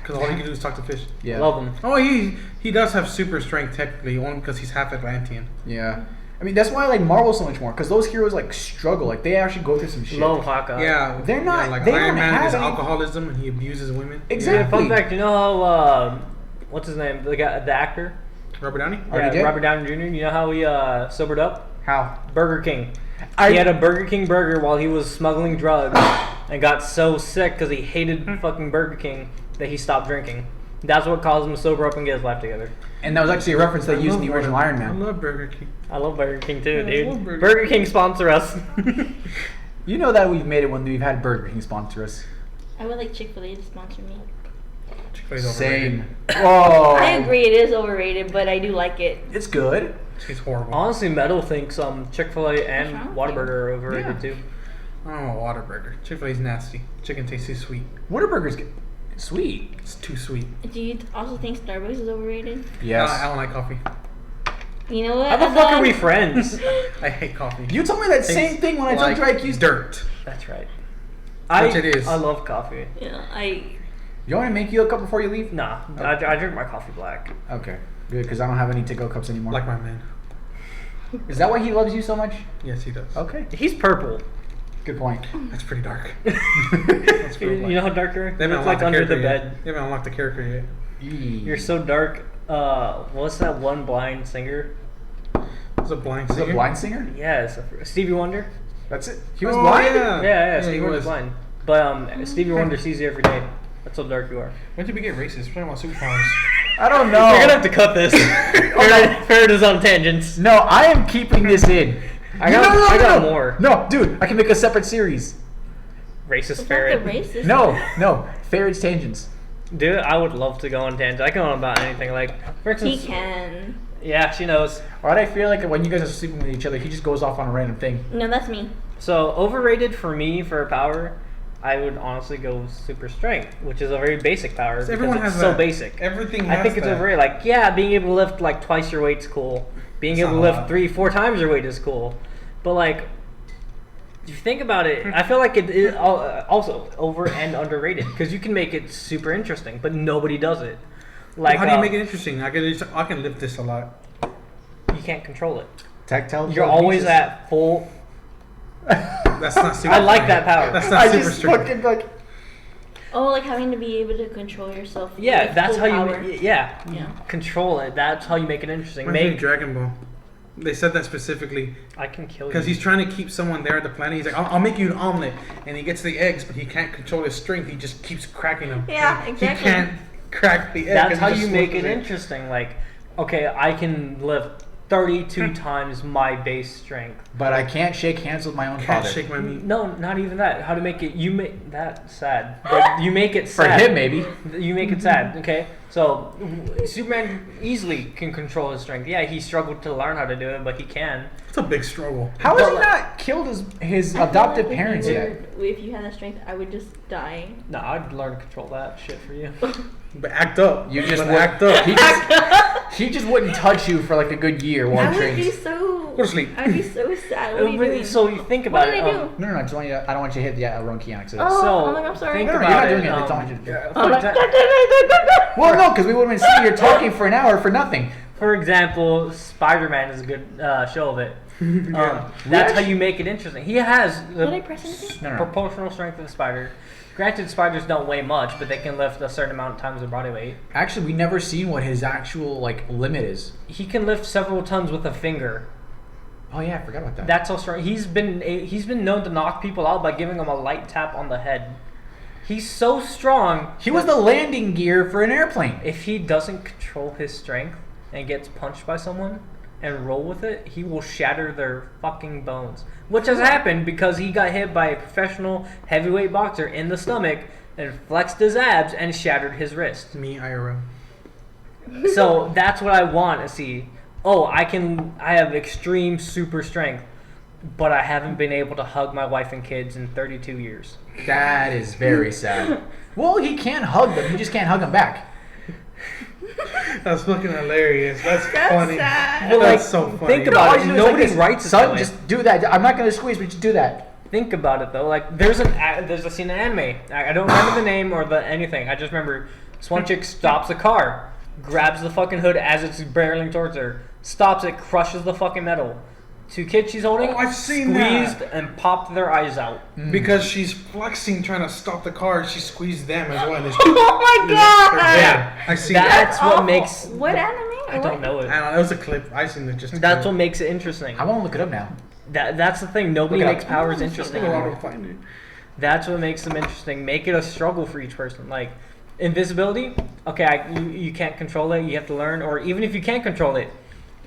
Because all he can do is talk to fish. Yeah. Love him. Oh, he does have super strength technically, only because he's half Atlantean. Yeah. I mean, that's why I like Marvel so much more, because those heroes like struggle, like they actually go through some shit. Love Hawkeye. Yeah, They're not- Yeah, like they Iron don't Man have is any- alcoholism and he abuses women. Exactly. Yeah, fun fact, you know how what's his name? The guy, the actor. Robert Downey. Already did? Robert Downey Jr. You know how he sobered up? How? Burger King. I- He had a Burger King burger while he was smuggling drugs, and got so sick because he hated fucking Burger King that he stopped drinking. That's what caused him to sober up and get his life together. And that was actually a reference they used in the original Iron I Man. love Burger King. I love Burger King too, Yeah, I love dude. Burger Burger King sponsor us. You know that we've made it when we've had Burger King sponsor us. I would like Chick-fil-A to sponsor me. Chick-fil-A's overrated. Same. Whoa. I agree, it is overrated, but I do like it. It's good. It's horrible. Honestly, Metal thinks Chick-fil-A and What's wrong? Whataburger are overrated Yeah. too. I don't know, Whataburger. Chick-fil-A's nasty. Chicken tastes too sweet. Whataburger's good. Sweet. It's too sweet. Do you also think Starbucks is overrated? Yes. I don't like coffee. You know what? How the I fuck thought- are we friends? I hate coffee. You told me that same thing when I told you I accused. dirt. That's right. Which it is. I love coffee. Yeah, You want me to make you a cup before you leave? Nah, I drink my coffee black. Okay. Good, because I don't have any to-go cups anymore. Like my man. Is that why he loves you so much? Yes, he does. Okay. He's purple. Good point. That's pretty dark. You pretty know how dark you are? They haven't It's like unlocked the under the character yet. bed. They haven't unlocked the character yet. You're so dark. What's that one blind singer? It's a blind Is he singer. a blind singer? Yes, Stevie Wonder. That's it. He was Oh, blind? Yeah. Stevie he Wonder's was. blind. But Stevie Wonder sees you every day. That's how dark you are. When did we get racist? We're talking about superpowers. I don't know. You're gonna have to cut this. Ferret is on tangents. No, I am keeping this in. I got more. No, dude, I can make a separate series. Racist it's not ferret. the racist. No. Ferret's Tangents. Dude, I would love to go on tangents. I can go on about anything. Like, for He instance, can. yeah, she knows. Why do I feel like when you guys are sleeping with each other, he just goes off on a random thing? No, that's me. So overrated for me for a power, I would honestly go with super strength, which is a very basic power because Everyone it's has so that. basic. Everything has I think it's that. overrated. Like, yeah, being able to lift like twice your weight's cool. Being It's able to not a lift lot. 3-4 times your weight is cool. But like, if you think about it, I feel like it is also over and underrated because you can make it super interesting, but nobody does it. Like, How do you make it interesting? I can lift this a lot. You can't control it. Tactile. You're always at full. That's not super I like strength. that power. That's I not super just strength. fucking like. Oh, like having to be able to control yourself. Yeah, with that's full how power. you. Yeah. Control it. That's how you make it interesting. Reminds me of Make Dragon Ball. They said that specifically I can kill you because he's trying to keep someone there at the planet. He's like, I'll make you an omelet, and he gets the eggs, but he can't control his strength. He just keeps cracking them. Yeah, He exactly. can't crack the egg. That's 'cause how he you just make it smushes interesting. Like, okay, I can lift 32 times my base strength. But I can't shake hands with my own Can't father. shake my meat. No, not even that. How to make it? You make that sad. But you make it For sad. him, maybe. You make it sad. Okay, so Superman easily can control his strength. Yeah, he struggled to learn how to do it, but he can. It's a big struggle. How has he But- not killed his I feel adoptive like parents if you yet? were- If you had that strength, I would just die. No, I'd learn to control that shit for you. But act up. You just But would- act up. He just wouldn't touch you for like a good year while I he would be trains. so. Go to sleep. I'd be so sad. What are you doing? So you think What about did it. I do? No, I just want you. I don't want you to hit the wrong key on accident. Oh. So I'm sorry. think No, no, about you're not it. doing it. It's all I did. for I'm like, exa- Well, no, because we would have been sitting here talking for an hour for nothing. For example, Spider-Man is a good show of it. That's how you make it interesting. He has the Did I press anything? No, no. proportional strength of a spider. Granted, spiders don't weigh much, but they can lift a certain amount of times their body weight. Actually, we never seen what his actual like limit is. He can lift several tons with a finger. Oh yeah, I forgot about that. That's how strong. He's been known to knock people out by giving them a light tap on the head. He's so strong. He was the landing gear for an airplane. If he doesn't control his strength and gets punched by someone and roll with it, he will shatter their fucking bones. Which has happened because he got hit by a professional heavyweight boxer in the stomach and flexed his abs and shattered his wrist. Me, IRL. So that's what I want to see. Oh, I have extreme super strength, but I haven't been able to hug my wife and kids in 32 years. That is very sad. Well, he can hug them. He just can't hug them back. That's fucking hilarious. That's funny. sad. Well, That's like, so funny. think about All it. you do is like Nobody this, writes it son, that way. just do that. I'm not gonna squeeze, but just do that. think about it though. Like there's a scene in anime. I don't remember the name or the anything. I just remember this one chick stops a car, grabs the fucking hood as it's barreling towards her, stops it, crushes the fucking metal. Two kids she's holding, I've seen squeezed that. and popped their eyes out. Because she's flexing, trying to stop the car. She squeezed them as well. And Oh my god! yeah, I see that. That's what Awful. makes. What anime? I don't know it. I don't know. It was a clip. I seen it just. That's what makes it interesting. I want to look it up now. That's the thing. Nobody Look it makes up. powers interesting. I'll find it. That's what makes them interesting. Make it a struggle for each person. Like invisibility. Okay, you can't control it. You have to learn. Or even if you can't control it,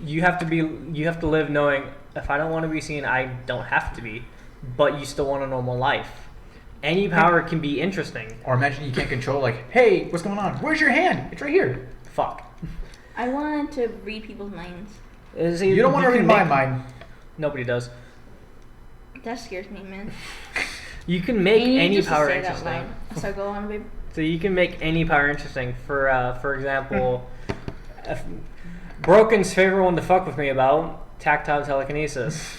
you have to live knowing if I don't want to be seen, I don't have to be. But you still want a normal life. Any power can be interesting. Or imagine you can't control, like, hey, what's going on? Where's your hand? It's right here. Fuck. I want to read people's minds. You don't want to read my mind. Nobody does. That scares me, man. You can make You need any just to power say it out interesting. loud. So go on, babe. So you can make any power interesting. For example, if Broken's favorite one to fuck with me about tactile telekinesis.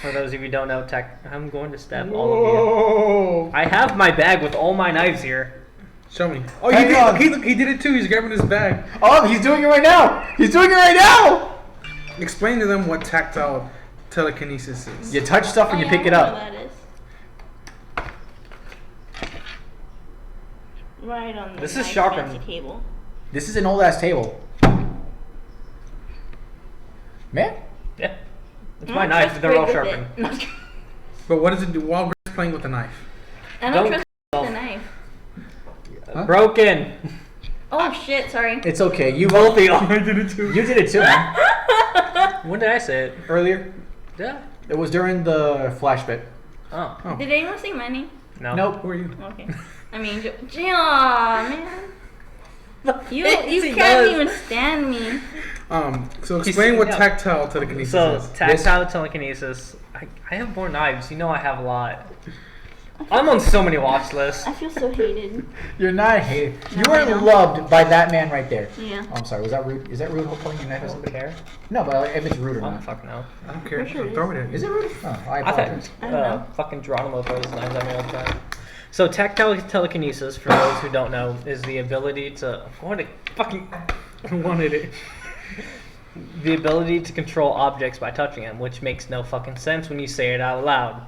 For those of you who don't know, I'm going to stab all of Whoa. you. I have my bag with all my knives here. Show me. Oh, Hang on. he did it too. He's grabbing his bag. Oh, he's doing it right now. He's doing it right now. Explain to them what tactile telekinesis is. You touch stuff and you pick it I know up. what that is. Right on the This is nice sharpened. fancy table. This is an old ass table. Man, Yeah. It's my Mm, knife. trust They're Greg all with sharpened. it. No, I'm just kidding. But what does it do while Greg's playing with the knife? I Don't don't trust yourself. the knife. Huh? Broken. Oh shit! Sorry. it's okay. You Both of y'all. I did it too. You did it too, man. When did I say it? Earlier. Yeah. It was during the flash bit. Oh. Oh. Did anyone say my name? No. Nope. Who are you? Okay. I mean, Aw, man. You He can't does. even stand me. So explain what yeah. tactile telekinesis So is. tactile telekinesis. I have more knives. You know I have a lot. I'm on so many watch lists. I feel so hated. You're not hated. No, You I are know. loved by that man right there. Yeah. Oh, I'm sorry. Was that rude? Is that rude? Holding your knife? I don't care. No, but like, if it's rude or Oh not. fuck no. I don't care. I'm sure it Throw it at Is it rude? Oh, I I've apologize. had I don't know. fucking Geronimo throw his knives at me all the time. So tactile telekinesis, for those who don't know, is the ability to I wanted it. The ability to control objects by touching them, which makes no fucking sense when you say it out loud.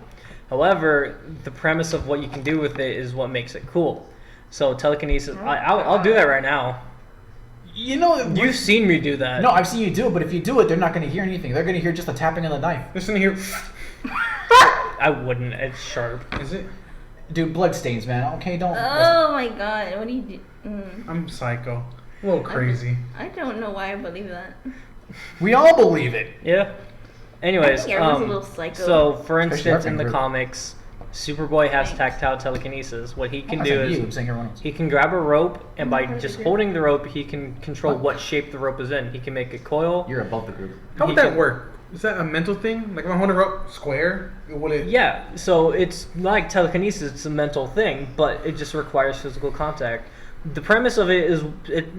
However, the premise of what you can do with it is what makes it cool. So telekinesis, I'll do that right now. You know, You've seen me do that. no, I've seen you do it, but if you do it, they're not going to hear anything. They're going to hear just the tapping of the knife. Listen here. I wouldn't. It's sharp. Is it? Dude, blood stains, man. Okay, don't. Oh my god, what do you do? I'm psycho. A little crazy. I don't know why I believe that. We all believe it. Yeah. Anyways, I think everyone's a little psycho. so for Especially instance, our in the group. comics, Superboy has Thanks. tactile telekinesis. What he can I'm do saying is you, I'm saying everyone else. he can grab a rope, and by part of just the group. holding the rope, he can control what shape the rope is in. He can make it coil. You're above the group. How would He that can- work? Is that a mental thing? Like if I hold it up square, will it? Yeah, so it's like telekinesis. It's a mental thing, but it just requires physical contact. The premise of it is,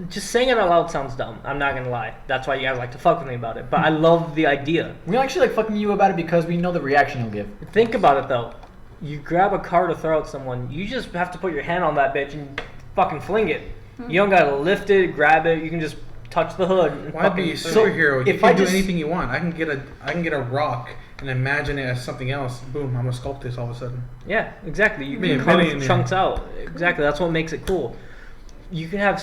just saying it out loud sounds dumb. I'm not gonna lie. That's why you guys like to fuck with me about it. But I love the idea. We actually like fucking you about it because we know the reaction you'll give. Think about it though. You grab a car to throw at someone, you just have to put your hand on that bitch and fucking fling it. You don't gotta lift it, grab it, you can just touch the hood and Why be a fucking superhero? You if can I do just- anything you want. I can get a rock and imagine it as something else. Boom! I'm gonna sculpt this all of a sudden. Yeah, exactly. You Be a can carve millionaire. chunks out. Exactly, that's what makes it cool. You can have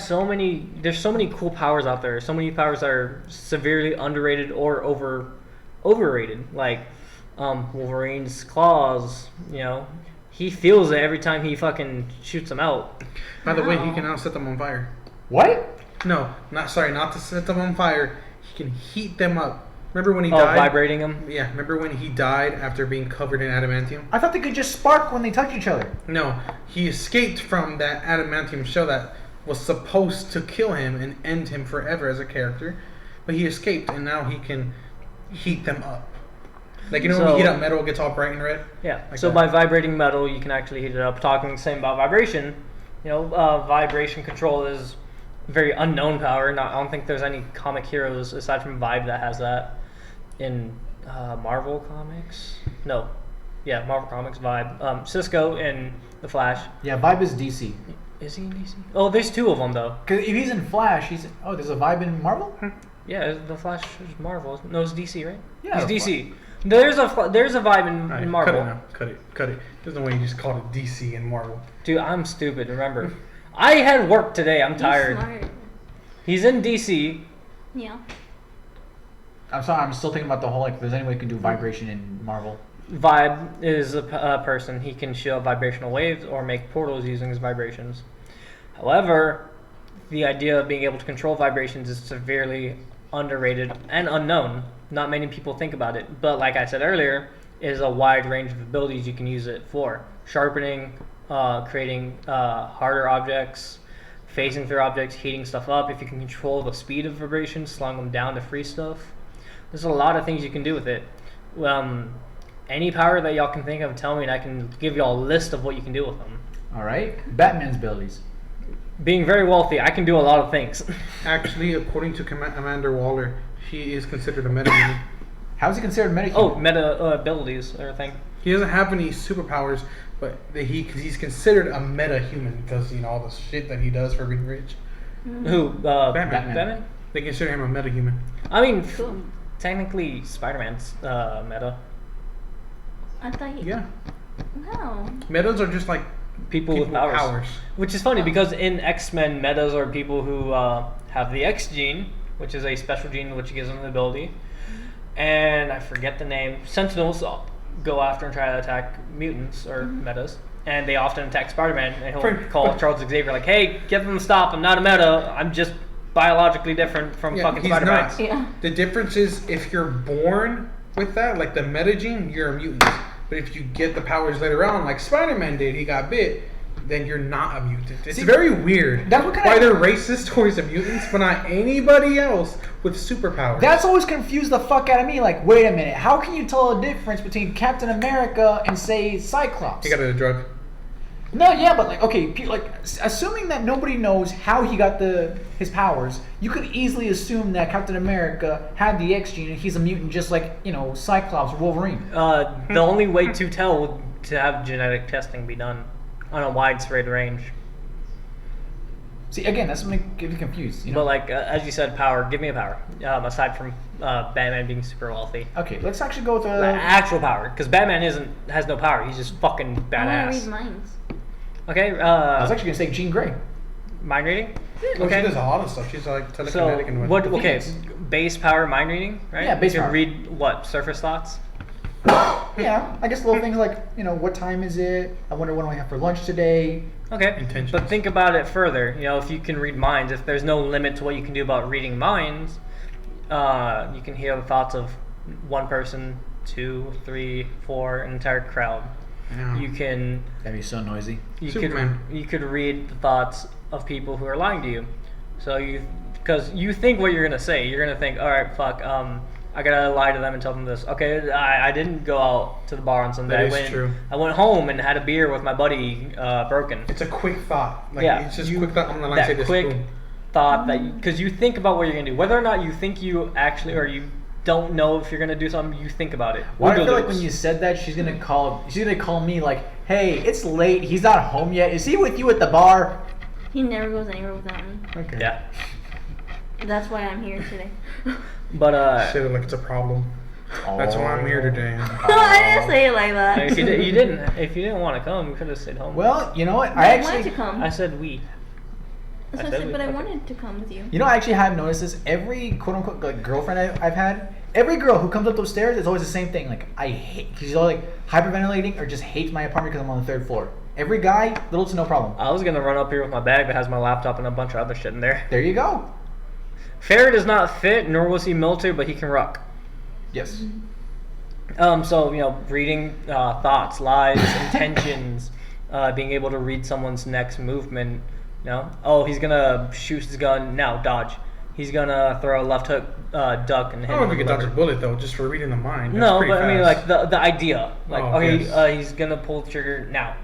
there's so many cool powers out there. So many powers that are severely underrated or overrated. Like Wolverine's claws, he feels it every time he fucking shoots them out. By the way, he Wow. can now set them on fire. What? No, not to set them on fire. He can heat them up. Remember when he Oh, died? vibrating them. Yeah, remember when he died after being covered in adamantium? I thought they could just spark when they touch each other. No, he escaped from that adamantium shell that was supposed to kill him and end him forever as a character. But he escaped, and now he can heat them up. Like, when So- you heat up metal, it gets all bright and red? Yeah. Like So that. by vibrating metal, you can actually heat it up. Talking the same about vibration, vibration control is a very unknown power. I don't think there's any comic heroes aside from Vibe that has that in Marvel comics. No, Yeah, Marvel Comics Vibe. Cisco in the Flash. Yeah, Vibe is DC. Is he in DC? Oh, there's two of them though. Because if he's in Flash, there's a Vibe in Marvel? Yeah, the Flash is Marvel. No, it's DC, right? Yeah, he's DC. There's a Vibe in, Alright, in Marvel. Cut it now. Cut it. There's no way you just called it DC and Marvel. Dude, I'm stupid. Remember, I had work today. I'm tired. Smart. He's in DC. Yeah. I'm sorry, I'm still thinking about the whole, like, if there's any way you can do vibration in Marvel. Vibe is a person. He can show vibrational waves or make portals using his vibrations. However, the idea of being able to control vibrations is severely underrated and unknown. Not many people think about it. But like I said earlier, is a wide range of abilities you can use it for. Sharpening, creating harder objects, phasing through objects, heating stuff up. If you can control the speed of vibrations, slowing them down to free stuff. There's a lot of things you can do with it. Any power that y'all can think of, tell me, and I can give y'all a list of what you can do with them. All right. Batman's abilities. Being very wealthy, I can do a lot of things. Actually, according to Amanda Waller, he is considered a metahuman. How is he considered metahuman? Oh, meta abilities, everything. He doesn't have any superpowers, but he's considered a metahuman because all the shit that he does for being rich. Who? Batman? They consider him a metahuman. I mean, Cool. technically, Spider-Man's meta. I thought you. Yeah. Wow. Metas are just like People with powers. Which is funny because in X-Men, metas are people who have the X gene, which is a special gene which gives them the ability. And I forget the name. Sentinels go after and try to attack mutants or metas. And they often attack Spider-Man, and he'll call Charles Xavier like, "Hey, get them to stop. I'm not a meta. I'm just biologically different from fucking he's Spider-Man." not. Yeah. The difference is if you're born with that, like the meta gene, you're a mutant. But if you get the powers later on, like Spider-Man did, he got bit, then you're not a mutant. It's very weird. That's what why they're racist towards the mutants, but not anybody else with superpowers. That's always confused the fuck out of me. Like, wait a minute, how can you tell the difference between Captain America and, say, Cyclops? He got a drug. No, yeah, but like, okay, assuming that nobody knows how he got his powers, you could easily assume that Captain America had the X gene and he's a mutant, just like Cyclops or Wolverine. The only way to tell would to have genetic testing be done on a widespread range. See, again, that's what makes me confused. But like as you said, power. Give me a power. Aside from Batman being super wealthy. Okay, let's actually go with actual power, because Batman has no power. He's just fucking badass. I want to read minds. Okay. I was actually gonna say Jean Grey. Mind reading. Well, she does a lot of stuff. She's like telekinetic So and what? Okay, base power mind reading, right? Yeah, base you can power. read what surface thoughts. Yeah, I guess little things like what time is it? I wonder what do I have for lunch today. Okay. Intentions. But think about it further. If you can read minds, if there's no limit to what you can do about reading minds, you can hear the thoughts of one person, 2, 3, 4, an entire crowd. Yeah. You can. That'd be so noisy. Superman. You could read the thoughts of people who are lying to you. So because you think what you're gonna say, you're gonna think, all right, fuck, I gotta lie to them and tell them this. Okay, I didn't go out to the bar on Sunday. That is true. I went home and had a beer with my buddy, Broken. It's a quick thought. Like, Yeah, it's just quick thought. I'm gonna say That this. quick boom. thought that because you think about what you're gonna do, whether or not you think you actually or you don't know if you're gonna do something, you think about it. Well, I Win or feel like lose. when you said that, she's gonna call me like, "Hey, it's late. He's not home yet. Is he with you at the bar?" He never goes anywhere without me. Okay. Yeah, That's why I'm here today. but Say it like it's a problem. That's why I'm here today. I didn't say it like that. if you didn't want to come, you could have stayed home. Well, you know what? I wanted to come. I said we. That's what I said, but I wanted to come with you. I actually have noticed this. Every quote unquote like girlfriend I've had, every girl who comes up those stairs is always the same thing. Like she's all like hyperventilating or just hates my apartment because I'm on the 3rd floor. Every guy, little to no problem. I was gonna run up here with my bag that has my laptop and a bunch of other shit in there. There you go. Farrah does not fit, nor was he military, but he can rock. Yes. So reading thoughts, lies, intentions, being able to read someone's next movement. He's gonna shoot his gun now, dodge. He's gonna throw a left hook, duck, and hit I don't know if him you with could the dodge a lever. bullet though, just for reading the mind. That's No, pretty but I mean fast. like the idea, like Oh, yes. he's gonna pull the trigger now,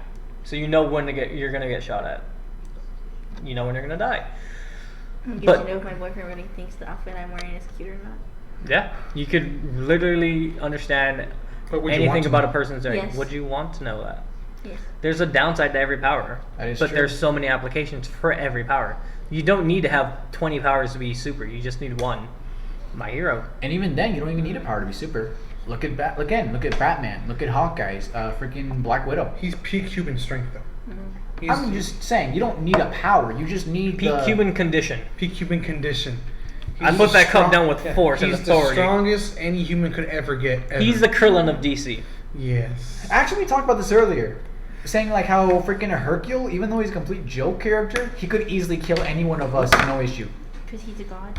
so you know when you're gonna get shot at. You know when you're gonna die. Because But- you know if my boyfriend really thinks the outfit I'm wearing is cute or not. Yeah, you could literally understand But would you want anything to about know? a person's doing. Yes. Would you want to know that? Yes. There's a downside to every power, That is but true. there's so many applications for every power. You don't need to have 20 powers to be super. You just need one. My hero. And even then, you don't even need a power to be super. Look at look at Batman. Look at Hawkeye's freaking Black Widow. He's peak human strength though. He's I'm just saying, you don't need a power. You just need Peak the human condition. peak human condition. I He's put the that cup strong- down with force and He's the authority. strongest any human could ever get. Ever. He's the Krillin of DC. yes. Actually, we talked about this earlier, saying like how freaking Hercule, even though he's a complete joke character, he could easily kill any one of us, no issue. Because he's a god.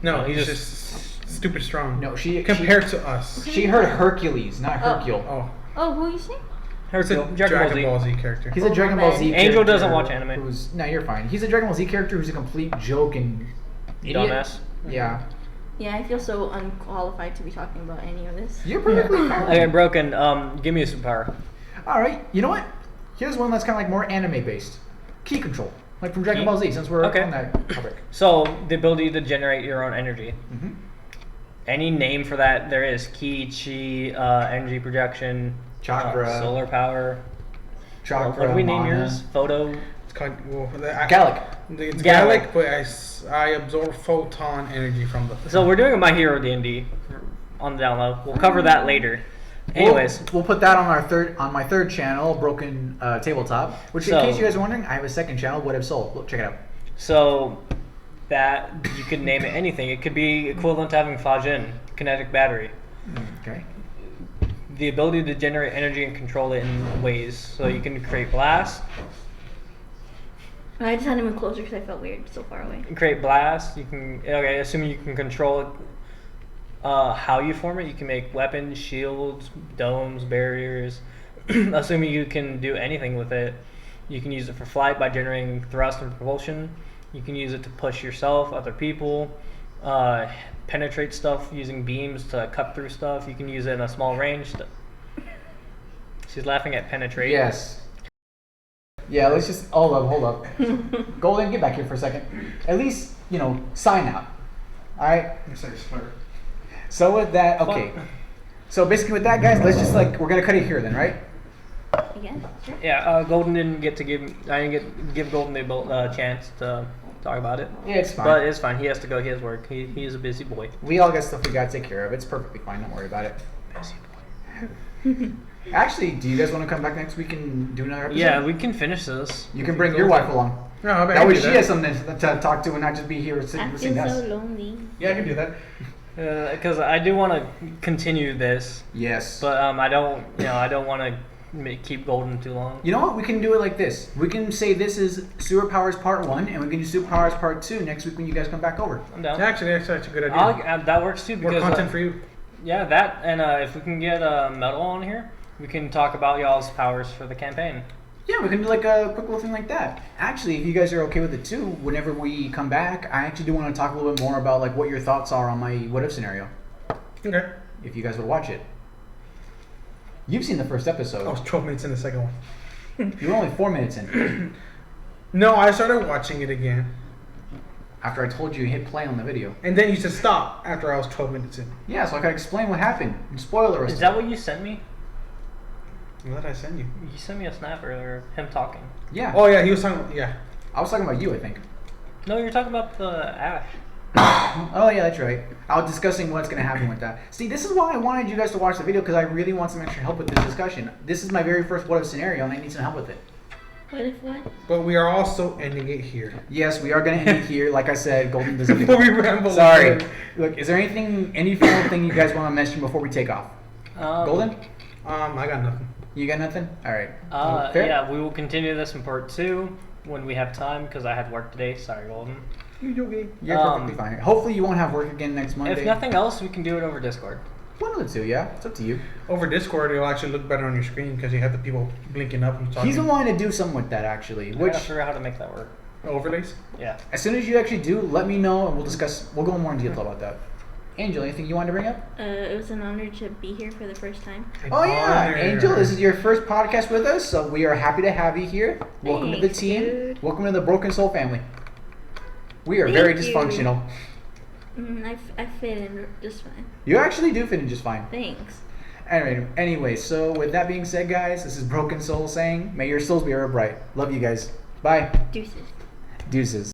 No, No, he's he's just stupid strong. No, she compared to us. She heard Hercules, not Oh. Hercule. Oh, Oh, who are you saying? it's a Dragon Ball Z character. He's a Oh, Dragon my Ball bad. Z. Angel character doesn't watch anime. No, you're fine. He's a Dragon Ball Z character who's a complete joke and idiot. Dumbass. Yeah, Yeah, I feel so unqualified to be talking about any of this. you're perfectly fine. Okay, Broken. Give me a superpower. All right, you know what? Here's one that's kind of like more anime based. Key control, like from Dragon Key? Ball Z. Since we're Okay. on that topic. So the ability to generate your own energy. Mm-hmm. Any name for that there is: ki, chi, energy projection, Chakra. solar power. Chakra. What do we name mana. yours? Photo. It's called Gallic. It's Gallic. Gallic, but I absorb photon energy from the. So we're doing a My Hero D&D on the download. We'll cover that later. Anyways, we'll put that on my third channel, Broken Tabletop. Which, So- in case you guys are wondering, I have a second channel, What If Soul. Look, check it out. so that you could name it anything. It could be equivalent to having Fajin, kinetic battery. Okay. The ability to generate energy and control it in ways. So you can create blast, I just had to move closer because I felt weird so far away. create blast. You can assuming you can control how you form it. You can make weapons, shields, domes, barriers. Assuming you can do anything with it, you can use it for flight by generating thrust and propulsion. You can use it to push yourself, other people, penetrate stuff using beams to cut through stuff. You can use it in a small range. She's laughing at penetrate. Yes. Yeah, let's just hold up. Golden, get back here for a second. At least, sign out. Alright? So with that, okay. So basically with that, guys, let's just we're gonna cut it here then, right? Again? Sure. Yeah, Golden didn't get to give Golden the chance to talk about it. Yeah, it's fine. But it's fine. He has to go. He has work. He is a busy boy. We all got stuff we gotta take care of. It's perfectly fine. Don't worry about it. Actually, do you guys want to come back next week and do another episode? Yeah, we can finish this. You can bring your wife along. No, I bet I That can way do she has something to talk to and not just be here I sitting feel listening to so us. lonely. Yeah, I can do that. Because I do want to continue this, Yes. but I don't want to keep Golden too long. You know what? We can do it like this. We can say this is Superpowers Part 1, and we can do Superpowers Part 2 next week when you guys come back over. I'm down. Actually, that's a good idea. That works too More because content for you. yeah, that and if we can get Metal on here, we can talk about y'all's powers for the campaign. Yeah, we can do like a quick little thing like that. Actually, if you guys are okay with it too, whenever we come back, I actually do want to talk a little bit more about what your thoughts are on my what if scenario. Okay. If you guys would watch it. You've seen the first episode. I was 12 minutes in the second one. You were only 4 minutes in. No, I started watching it again. After I told you hit play on the video. And then you said stop after I was 12 minutes in. Yeah, so I can explain what happened. Spoiler Is that what you sent me? What did I send you? You sent me a snap earlier, him talking. Yeah. Oh, yeah, he was talking. Yeah. I was talking about you, I think. No, you're talking about the Ash. Oh yeah, that's right. I was discussing what's going to happen with that. See, this is why I wanted you guys to watch the video, because I really want some extra help with this discussion. This is my very first what if scenario, and I need some help with it. What if what? But we are also ending it here. Yes, we are going to end it here. Like I said, Golden doesn't. Before we ramble. Sorry. Look, is there any final thing you guys want to mention before we take off? Golden, I got nothing. you got nothing? All right. Fair? Yeah, we will continue this in part 2 when we have time because I had work today. Sorry, Golden. You're okay. You're perfectly fine. Hopefully, you won't have work again next Monday. If nothing else, we can do it over Discord. One of the two, yeah. It's up to you. Over Discord, it'll actually look better on your screen because you have the people blinking up and talking. He's been wanting to do something with that, actually. I Which, gotta figure out how to make that work. Overlays? Yeah. as soon as you actually do, let me know, and we'll discuss. We'll go more in detail about that. Angel, anything you wanted to bring up? It was an honor to be here for the first time. Oh yeah, Honor. Angel, this is your first podcast with us, so we are happy to have you here. Welcome to the Thanks, team. dude. Welcome to the Broken Soul family. We are very Thank you. dysfunctional. I fit in just fine. You actually do fit in just fine. Thanks. Anyway, so with that being said, guys, this is Broken Soul saying, may your souls be ever bright. Love you guys. Bye. Deuces. Deuces.